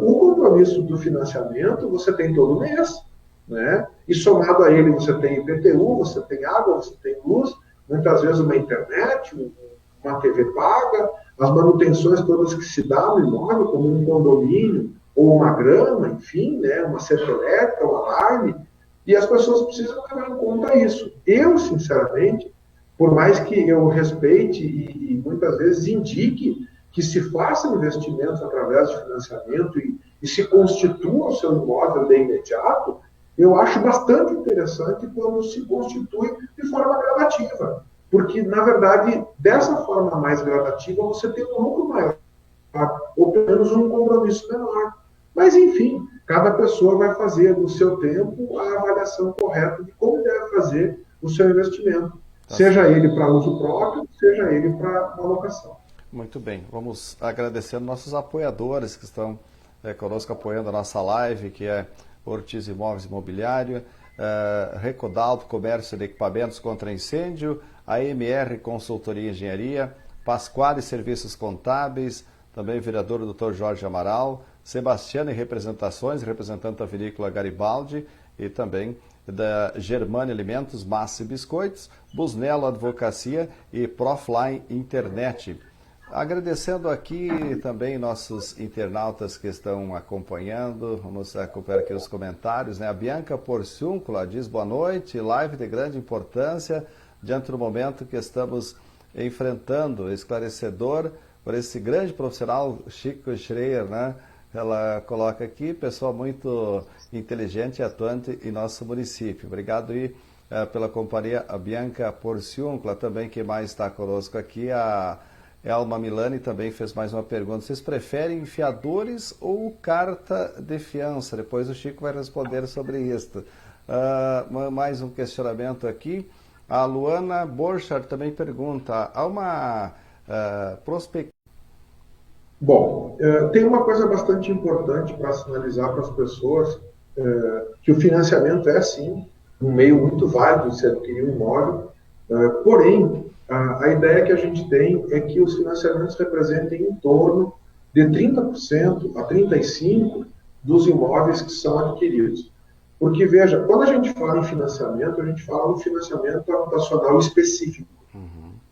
O compromisso do financiamento você tem todo mês, né? E somado a ele você tem IPTU, você tem água, você tem luz, muitas vezes uma internet, uma TV paga, as manutenções todas que se dá no imóvel, como um condomínio, ou uma grama, enfim, né? Uma cerca elétrica, um alarme, e as pessoas precisam levar em conta isso. Eu, sinceramente, por mais que eu respeite e muitas vezes indique que se façam investimentos através de financiamento e se constitua o seu imóvel de imediato, eu acho bastante interessante quando se constitui de forma gradativa. Porque, na verdade, dessa forma mais gradativa, você tem um lucro maior, ou pelo menos um compromisso menor. Mas, enfim, cada pessoa vai fazer no seu tempo a avaliação correta de como deve fazer o seu investimento. Seja ele para uso próprio, seja ele para alocação.
Muito bem, vamos agradecendo nossos apoiadores que estão conosco apoiando a nossa live, que é Ortiz Imóveis Imobiliário, Recodalto Comércio de Equipamentos contra Incêndio, a MR Consultoria e Engenharia, Pasquale Serviços Contábeis, também o vereador Dr. Jorge Amaral, Sebastiano e Representações, representante da vinícola Garibaldi, e também da Germânia Alimentos, Massa e Biscoitos, Busnello Advocacia e Profline Internet. Agradecendo aqui também nossos internautas que estão acompanhando, vamos acompanhar aqui os comentários, né? A Bianca Porciúncula diz boa noite, live de grande importância, diante do momento que estamos enfrentando, esclarecedor por esse grande profissional, Chico Schreier, né? Ela coloca aqui, pessoa muito inteligente e atuante em nosso município. Obrigado aí pela companhia, a Bianca Porciúncula, também quem mais está conosco aqui, a Elma Milani também fez mais uma pergunta. Vocês preferem fiadores ou carta de fiança? Depois o Chico vai responder sobre isso. Mais um questionamento aqui. A Luana Borchardt também pergunta, há uma prospecção?
Bom, tem uma coisa bastante importante para sinalizar para as pessoas, que o financiamento é, sim, um meio muito válido de se adquirir um imóvel, porém, a ideia que a gente tem é que os financiamentos representem em torno de 30% a 35% dos imóveis que são adquiridos. Porque, veja, quando a gente fala em financiamento, a gente fala no financiamento habitacional específico.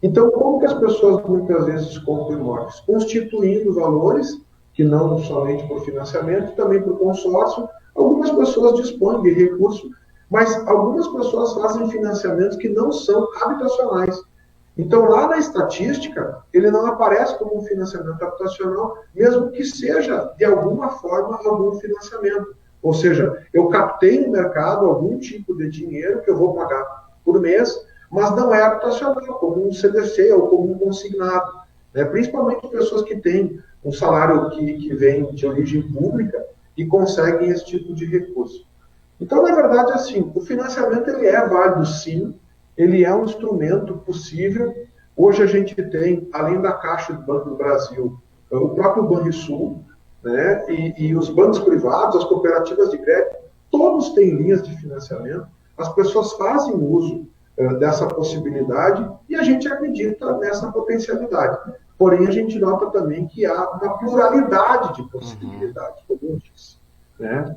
Então, como que as pessoas muitas vezes compram imóveis? Constituindo valores, que não somente por financiamento, também por consórcio. Algumas pessoas dispõem de recurso, mas algumas pessoas fazem financiamentos que não são habitacionais. Então, lá na estatística, ele não aparece como um financiamento habitacional, mesmo que seja, de alguma forma, algum financiamento. Ou seja, eu captei no mercado algum tipo de dinheiro que eu vou pagar por mês, mas não é habitacional, como um CDC ou como um consignado. Né? Principalmente pessoas que têm um salário que vem de origem pública e conseguem esse tipo de recurso. Então, na verdade, assim, o financiamento ele é válido, sim, ele é um instrumento possível. Hoje a gente tem, além da Caixa do Banco do Brasil, o próprio Banrisul, né, e os bancos privados, as cooperativas de crédito, todos têm linhas de financiamento, as pessoas fazem uso dessa possibilidade e a gente acredita nessa potencialidade. Porém, a gente nota também que há uma pluralidade de possibilidades, como eu disse. Né?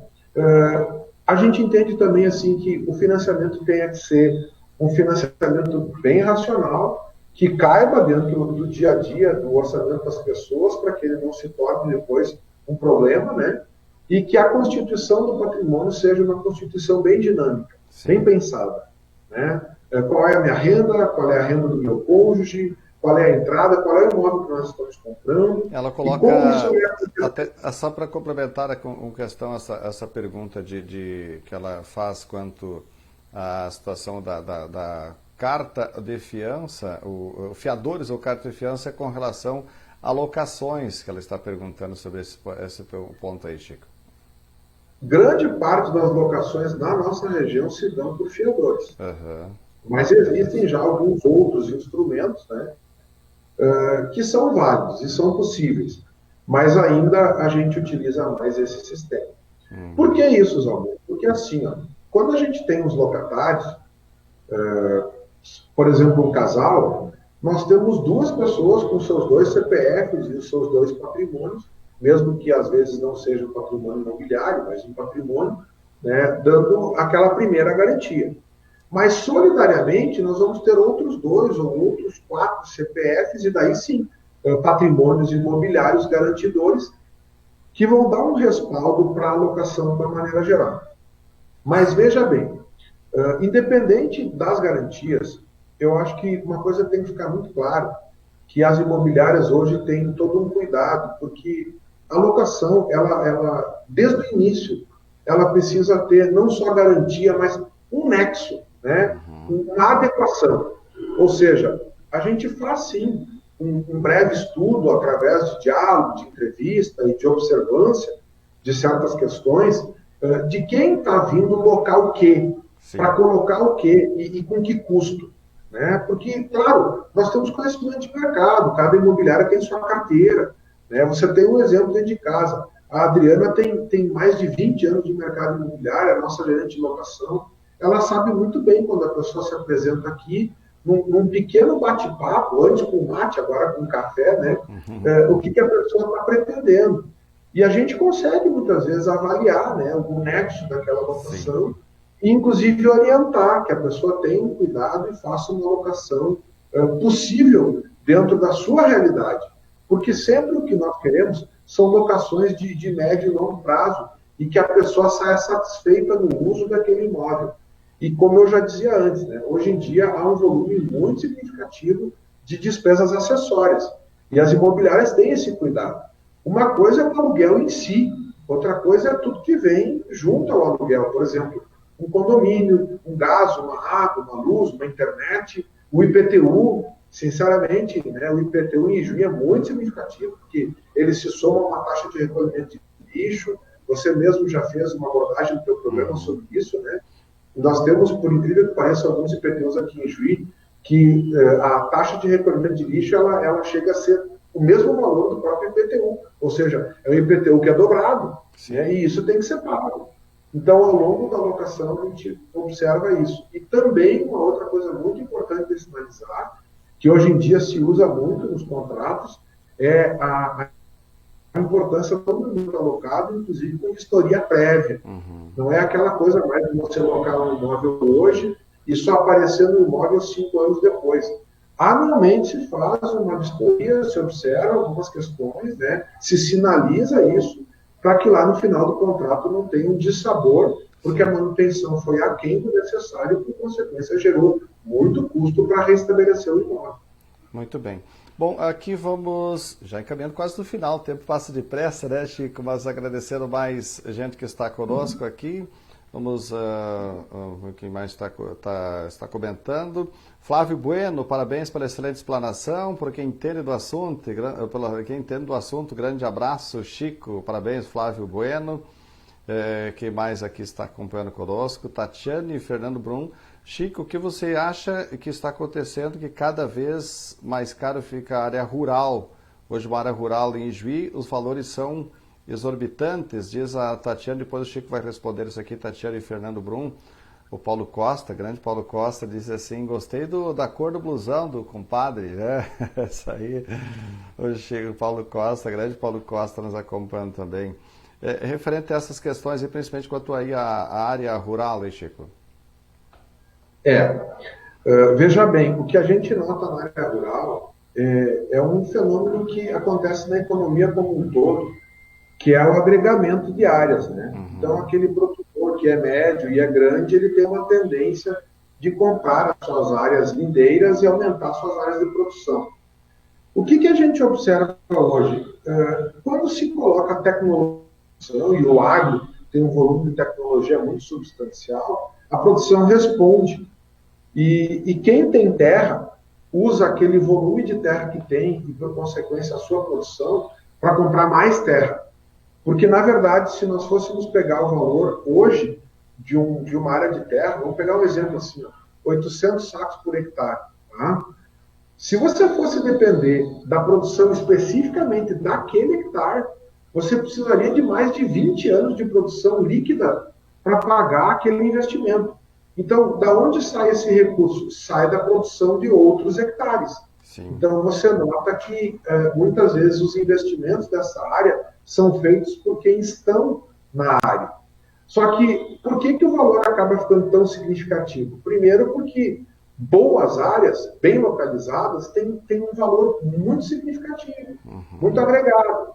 A gente entende também assim que o financiamento tem que ser um financiamento bem racional, que caiba dentro do dia a dia, do orçamento das pessoas, para que ele não se torne depois um problema, né? E que a constituição do patrimônio seja uma constituição bem dinâmica, bem pensada. Né? Qual é a minha renda, qual é a renda do meu cônjuge, qual é a entrada, qual é o imóvel que nós estamos comprando.
Ela coloca, só para complementar com questão essa pergunta que ela faz quanto à situação da carta de fiança, o fiadores ou carta de fiança com relação a locações, que ela está perguntando sobre esse ponto aí, Chico.
grande parte das locações na nossa região se dão por fiadores.
Uhum.
Mas existem já alguns outros instrumentos, né, que são válidos e são possíveis. Mas ainda a gente utiliza mais esse sistema. Por que isso, Zalmir? Porque assim, ó, quando a gente tem os locatários, por exemplo, um casal, nós temos duas pessoas com seus dois CPFs e os seus dois patrimônios, mesmo que às vezes não seja um patrimônio imobiliário, mas um patrimônio, né, dando aquela primeira garantia. Mas, solidariamente, nós vamos ter outros dois ou outros 4 CPFs, e daí sim, patrimônios imobiliários garantidores, que vão dar um respaldo para a alocação de uma maneira geral. Mas veja bem, independente das garantias, eu acho que uma coisa tem que ficar muito clara, que as imobiliárias hoje têm todo um cuidado, porque a locação, ela desde o início, ela precisa ter não só garantia, mas um nexo, né? Uma adequação. Ou seja, a gente faz sim um breve estudo através de diálogo, de entrevista e de observância de certas questões, de quem está vindo locar o quê, para colocar o quê e com que custo. Né? Porque, claro, nós temos conhecimento de mercado, cada imobiliária tem sua carteira. Né? Você tem um exemplo dentro de casa. A Adriana tem mais de 20 anos de mercado imobiliário, a nossa gerente de locação. Ela sabe muito bem quando a pessoa se apresenta aqui, num pequeno bate-papo, antes com mate, agora com café, né? O que a pessoa está pretendendo. E a gente consegue, muitas vezes, avaliar, né, o nexo daquela locação e, inclusive, orientar que a pessoa tenha um cuidado e faça uma locação possível dentro da sua realidade. Porque sempre o que nós queremos são locações de médio e longo prazo e que a pessoa saia satisfeita no uso daquele imóvel. E como eu já dizia antes, né, hoje em dia há um volume muito significativo de despesas acessórias. E as imobiliárias têm esse cuidado. Uma coisa é o aluguel em si, outra coisa é tudo que vem junto ao aluguel. Por exemplo, um condomínio, um gás, uma água, uma luz, uma internet, o IPTU, sinceramente, né, o IPTU em junho é muito significativo, porque ele se soma a uma taxa de recolhimento de lixo. Você mesmo já fez uma abordagem do seu programa sobre isso, né? Nós temos, por incrível que pareça, alguns IPTUs aqui em Juí, que a taxa de recolhimento de lixo ela chega a ser o mesmo valor do próprio IPTU. Ou seja, é o IPTU que é dobrado, né, e isso tem que ser pago. Então, ao longo da locação, a gente observa isso. E também, uma outra coisa muito importante de sinalizar, que hoje em dia se usa muito nos contratos, é a importância do mundo alocado, inclusive com vistoria prévia. Não é aquela coisa mais de você locar um imóvel hoje e só aparecer no imóvel 5 anos depois. Anualmente se faz uma vistoria, se observa algumas questões, né? Se sinaliza isso, para que lá no final do contrato não tenha um dissabor, porque a manutenção foi aquém do necessário e, por consequência, gerou muito custo para restabelecer o imóvel.
Muito bem. Bom, aqui vamos já encaminhando quase no final, o tempo passa depressa, né, Chico? Mas agradecendo mais gente que está conosco aqui. Vamos, quem mais está comentando. Flávio Bueno, parabéns pela excelente explanação, por quem entende do assunto, grande abraço, Chico, parabéns, Flávio Bueno. Quem mais aqui está acompanhando conosco? Tatiane e Fernando Brum. Chico, o que você acha que está acontecendo que cada vez mais caro fica a área rural? Hoje uma área rural em Juí, os valores são exorbitantes, diz a Tatiane, depois o Chico vai responder isso aqui, Tatiane e Fernando Brum. O Paulo Costa, grande Paulo Costa, diz assim, gostei da cor do blusão do compadre, né? Isso aí, o Chico, Paulo Costa, grande Paulo Costa nos acompanhando também. Referente a essas questões, e principalmente quanto aí à área rural, hein, Chico?
Veja bem, o que a gente nota na área rural é um fenômeno que acontece na economia como um todo, que é o agregamento de áreas, né? Então, aquele produtor que é médio e é grande, ele tem uma tendência de comprar as suas áreas lindeiras e aumentar suas áreas de produção. O que a gente observa hoje? Quando se coloca a tecnologia, e o agro tem um volume de tecnologia muito substancial, a produção responde. E quem tem terra, usa aquele volume de terra que tem, e por consequência a sua produção, para comprar mais terra. Porque, na verdade, se nós fôssemos pegar o valor hoje de uma área de terra, vamos pegar um exemplo assim, ó, 800 sacos por hectare. Tá? Se você fosse depender da produção especificamente daquele hectare, você precisaria de mais de 20 anos de produção líquida para pagar aquele investimento. Então, da onde sai esse recurso? Sai da produção de outros hectares.
Sim.
Então, você nota que muitas vezes os investimentos dessa área são feitos por quem estão na área. Só que, por que o valor acaba ficando tão significativo? Primeiro, porque boas áreas, bem localizadas, têm um valor muito significativo, muito agregado.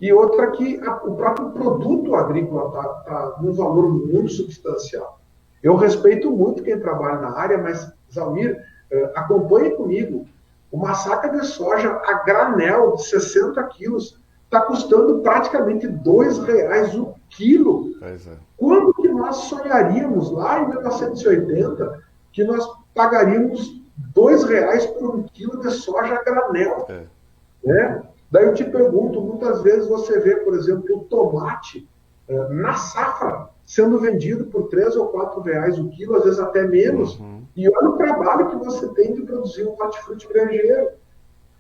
E outra que o próprio produto agrícola está num valor muito substancial. Eu respeito muito quem trabalha na área, mas, Zalmir, acompanhe comigo. Uma saca de soja a granel de 60 quilos está custando praticamente R$2 o quilo.
Pois é.
Quando que nós sonharíamos, lá em 1980, que nós pagaríamos R$2 por um quilo de soja a granel?
É.
Né? Daí eu te pergunto, muitas vezes você vê, por exemplo, o tomate na safra sendo vendido por R$3 ou R$4 o quilo, às vezes até menos. E olha o trabalho que você tem de produzir um hortifruti granjeiro.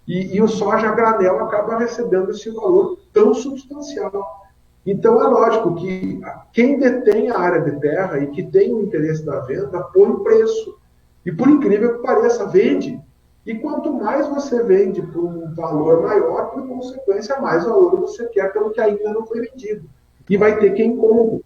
E o soja a granel acaba recebendo esse valor tão substancial. Então é lógico que quem detém a área de terra e que tem o interesse da venda põe o preço. E por incrível que pareça, vende. E quanto mais você vende por um valor maior, por consequência, mais valor você quer pelo que ainda não foi vendido. E vai ter quem compra.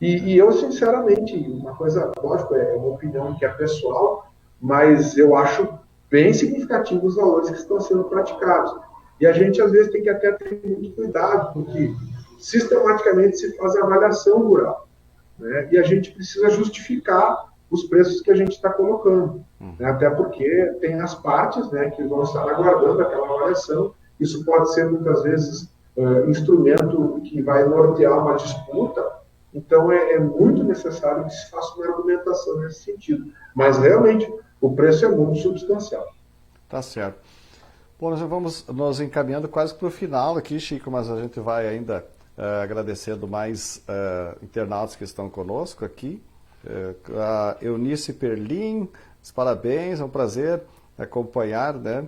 E eu, sinceramente, uma coisa, lógico, é uma opinião que é pessoal, mas eu acho bem significativo os valores que estão sendo praticados. E a gente, às vezes, tem que até ter muito cuidado, porque sistematicamente se faz a avaliação rural. Né? E a gente precisa justificar os preços que a gente está colocando. Né? Até porque tem as partes, né, que vão estar aguardando aquela avaliação. Isso pode ser, muitas vezes, instrumento que vai nortear uma disputa. Então, é muito necessário que se faça uma argumentação nesse sentido. Mas, realmente, o preço é muito substancial.
Tá certo. Bom, nós já vamos nos encaminhando quase para o final aqui, Chico, mas a gente vai ainda agradecendo mais internautas que estão conosco aqui. A Eunice Perlin, parabéns, é um prazer acompanhar, né?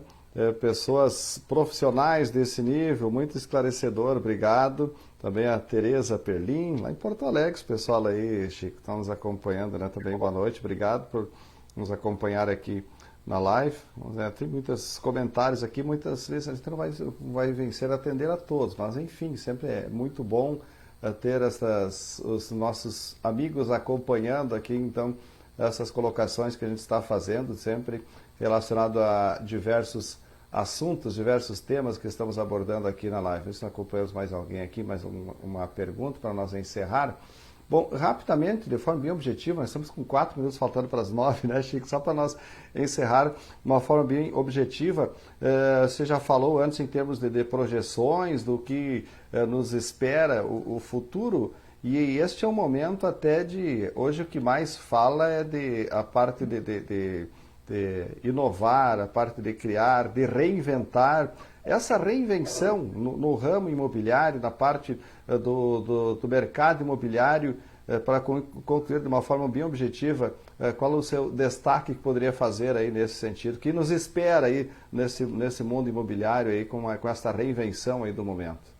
Pessoas profissionais desse nível, muito esclarecedor, obrigado. Também a Tereza Perlin, lá em Porto Alegre, o pessoal aí, Chico, estão nos acompanhando, né? Também boa noite, obrigado por nos acompanhar aqui na live. Tem muitos comentários aqui, muitas vezes a gente não vai vencer a atender a todos, mas enfim, sempre é muito bom ter os nossos amigos acompanhando aqui, então, essas colocações que a gente está fazendo, sempre relacionado a diversos assuntos, diversos temas que estamos abordando aqui na live. Se acompanhamos mais alguém aqui, mais uma pergunta para nós encerrar. Bom, rapidamente, de forma bem objetiva, nós estamos com 4 minutos faltando para as 9, né, Chico? Só para nós encerrar de uma forma bem objetiva, você já falou antes em termos de projeções, do que nos espera o futuro, e este é um momento até de... Hoje o que mais fala é a parte de inovar, a parte de criar, de reinventar. Essa reinvenção no ramo imobiliário, na parte do mercado imobiliário, para concluir de uma forma bem objetiva, qual o seu destaque que poderia fazer aí nesse sentido? O que nos espera aí nesse mundo imobiliário aí com essa reinvenção aí do momento?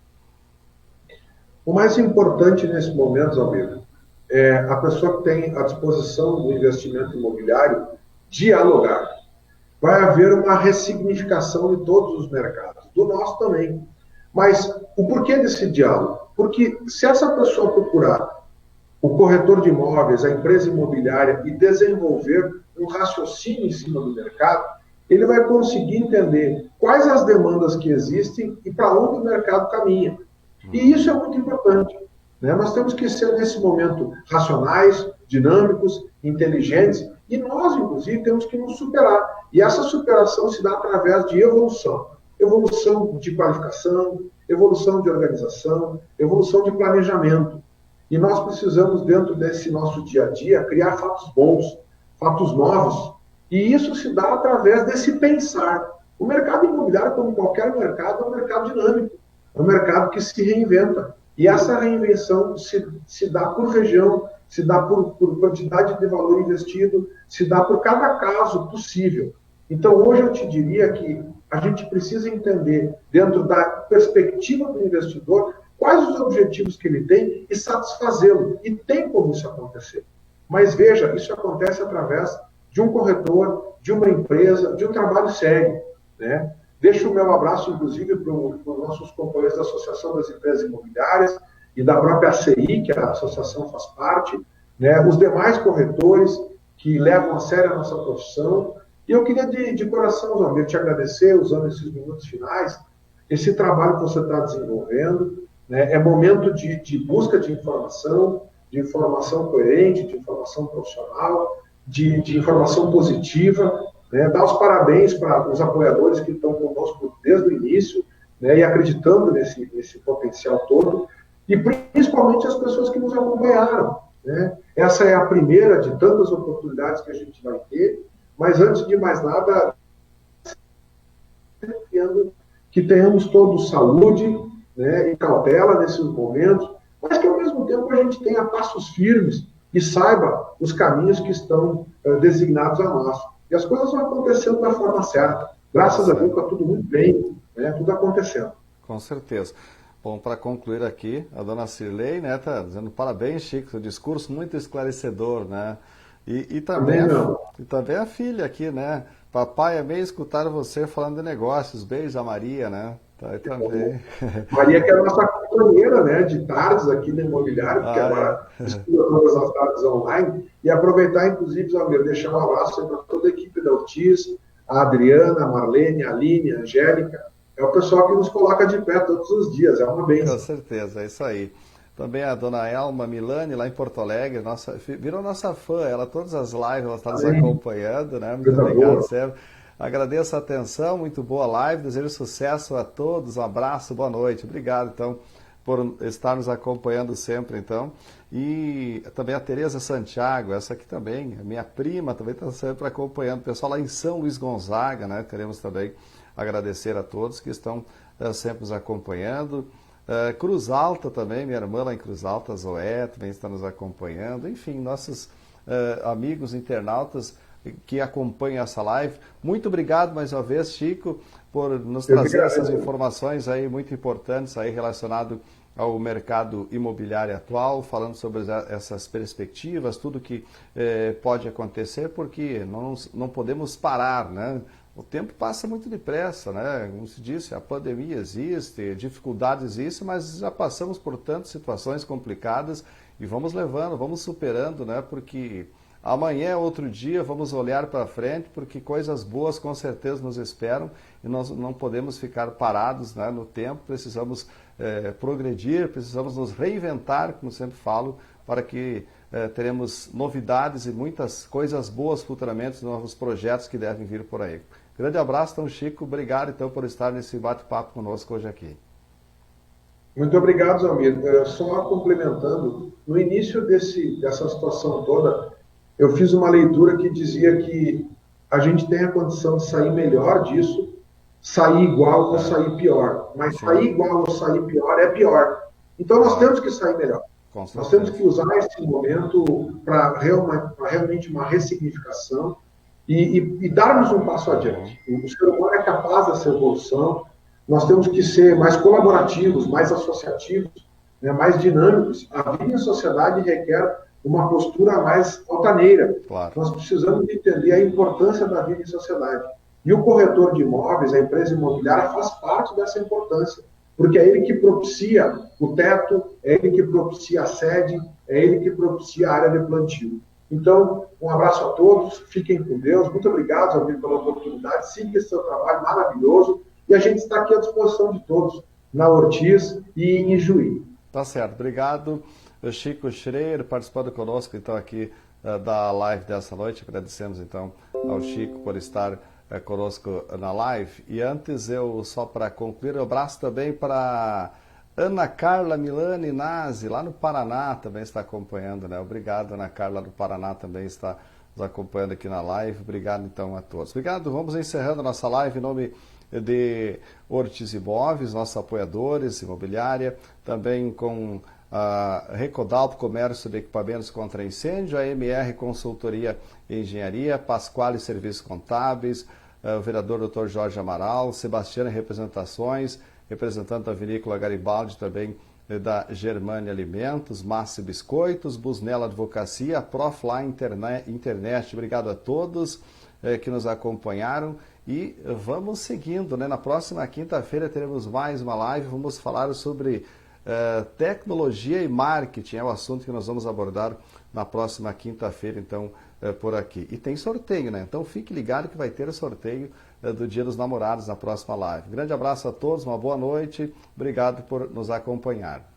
O mais importante nesse momento, Almeida, é a pessoa que tem à disposição do investimento imobiliário dialogar. Vai haver uma ressignificação de todos os mercados, do nosso também. Mas o porquê desse diálogo? Porque se essa pessoa procurar o corretor de imóveis, a empresa imobiliária e desenvolver um raciocínio em cima do mercado, ele vai conseguir entender quais as demandas que existem e para onde o mercado caminha. E isso é muito importante. Né? Nós temos que ser, nesse momento, racionais, dinâmicos, inteligentes, e nós, inclusive, temos que nos superar. E essa superação se dá através de evolução. Evolução de qualificação, evolução de organização, evolução de planejamento. E nós precisamos, dentro desse nosso dia a dia, criar fatos bons, fatos novos. E isso se dá através desse pensar. O mercado imobiliário, como qualquer mercado, é um mercado dinâmico. É um mercado que se reinventa. E essa reinvenção se dá por região, se dá por quantidade de valor investido, se dá por cada caso possível. Então, hoje eu te diria que a gente precisa entender, dentro da perspectiva do investidor, quais os objetivos que ele tem e satisfazê-lo. E tem como isso acontecer. Mas veja, isso acontece através de um corretor, de uma empresa, de um trabalho sério, né? Deixo o meu abraço, inclusive, para os nossos companheiros da Associação das Empresas Imobiliárias e da própria ACI, que a associação faz parte, né? Os demais corretores que levam a sério a nossa profissão. E eu queria, de coração, Zomir, te agradecer, usando esses minutos finais, esse trabalho que você está desenvolvendo. Né? É momento de busca de informação coerente, de informação profissional, de informação positiva. Né? Dar os parabéns para os apoiadores que estão conosco desde o início, né? E acreditando nesse potencial todo, e principalmente as pessoas que nos acompanharam. Né? Essa é a primeira de tantas oportunidades que a gente vai ter, mas antes de mais nada, que tenhamos todos saúde, né, e cautela nesses momentos, mas que ao mesmo tempo a gente tenha passos firmes e saiba os caminhos que estão designados a nós. E as coisas vão acontecendo da forma certa. Graças a Deus está tudo muito bem, né, tudo acontecendo.
Com certeza. Bom, para concluir aqui, a dona Cirlei, né, tá dizendo parabéns, Chico, seu discurso muito esclarecedor, né? E também a filha aqui, né? Papai, é meio escutar você falando de negócios. Beijo a Maria, né? Tá aí também.
Maria, que é a nossa companheira, né, de tardes aqui no imobiliário, porque agora estuda todas as tardes online. E aproveitar, inclusive, Zamir, deixar um abraço para toda a equipe da Ortiz, a Adriana, a Marlene, a Aline, a Angélica. É o pessoal que nos coloca de pé todos os dias, é uma bênção.
Com certeza, é isso aí. Também a dona Elma Milani, lá em Porto Alegre, virou nossa fã, ela todas as lives, ela está nos acompanhando, né? Muito obrigado, Sérgio. Agradeço a atenção, muito boa live, desejo sucesso a todos, um abraço, boa noite. Obrigado, então, por estar nos acompanhando sempre, então. E também a Tereza Santiago, essa aqui também, minha prima, também está sempre acompanhando. O pessoal lá em São Luís Gonzaga, né? Queremos também agradecer a todos que estão sempre nos acompanhando. Cruz Alta também, minha irmã lá em Cruz Alta, Zoé, também está nos acompanhando. Enfim, nossos amigos internautas que acompanham essa live. Muito obrigado mais uma vez, Chico, por nos trazer essas informações aí muito importantes aí relacionado ao mercado imobiliário atual, falando sobre essas perspectivas, tudo que pode acontecer, porque não podemos parar, né? O tempo passa muito depressa, né? Como se disse, a pandemia existe, dificuldades existem, mas já passamos por tantas situações complicadas e vamos levando, vamos superando, né? Porque amanhã é outro dia, vamos olhar para frente, porque coisas boas com certeza nos esperam e nós não podemos ficar parados, né, no tempo, precisamos progredir, precisamos nos reinventar, como sempre falo, para que teremos novidades e muitas coisas boas futuramente, novos projetos que devem vir por aí. Grande abraço, então, Chico. Obrigado, então, por estar nesse bate-papo conosco hoje aqui.
Muito obrigado, Zamir. Só complementando, no início dessa situação toda, eu fiz uma leitura que dizia que a gente tem a condição de sair melhor disso, sair igual ou sair pior. Mas sair igual ou sair pior é pior. Então, nós temos que sair melhor. Nós temos que usar esse momento para realmente uma ressignificação e darmos um passo adiante. O ser humano é capaz dessa evolução, nós temos que ser mais colaborativos, mais associativos, né, mais dinâmicos. A vida em sociedade requer uma postura mais altaneira.
Claro.
Nós precisamos entender a importância da vida em sociedade. E o corretor de imóveis, a empresa imobiliária, faz parte dessa importância, porque é ele que propicia o teto, é ele que propicia a sede, é ele que propicia a área de plantio. Então, um abraço a todos, fiquem com Deus, muito obrigado, Zamir, pela oportunidade, siga esse seu trabalho maravilhoso, e a gente está aqui à disposição de todos, na Ortiz e em Juí.
Tá certo, obrigado. Chico Schreier participando conosco, então, aqui da live dessa noite. Agradecemos, então, ao Chico por estar conosco na live. E antes, só para concluir, eu abraço também para Ana Carla Milani Nazi, lá no Paraná, também está acompanhando, né? Obrigado, Ana Carla, do Paraná, também está nos acompanhando aqui na live. Obrigado, então, a todos. Obrigado, vamos encerrando a nossa live em nome de Ortiz Imóveis, nossos apoiadores, imobiliária, também com a Recodalpo Comércio de Equipamentos contra Incêndio, a MR Consultoria e Engenharia, Pasquale Serviços Contábeis, o vereador Dr. Jorge Amaral, Sebastiana Representações, representante da Vinícola Garibaldi também da Germânia Alimentos, Massi Biscoitos, Busnella Advocacia, Profline Internet. Obrigado a todos que nos acompanharam e vamos seguindo, né? Na próxima quinta-feira teremos mais uma live, vamos falar sobre tecnologia e marketing, é o assunto que nós vamos abordar na próxima quinta-feira, então, por aqui. E tem sorteio, né? Então fique ligado que vai ter o sorteio do Dia dos Namorados na próxima live. Grande abraço a todos, uma boa noite, obrigado por nos acompanhar.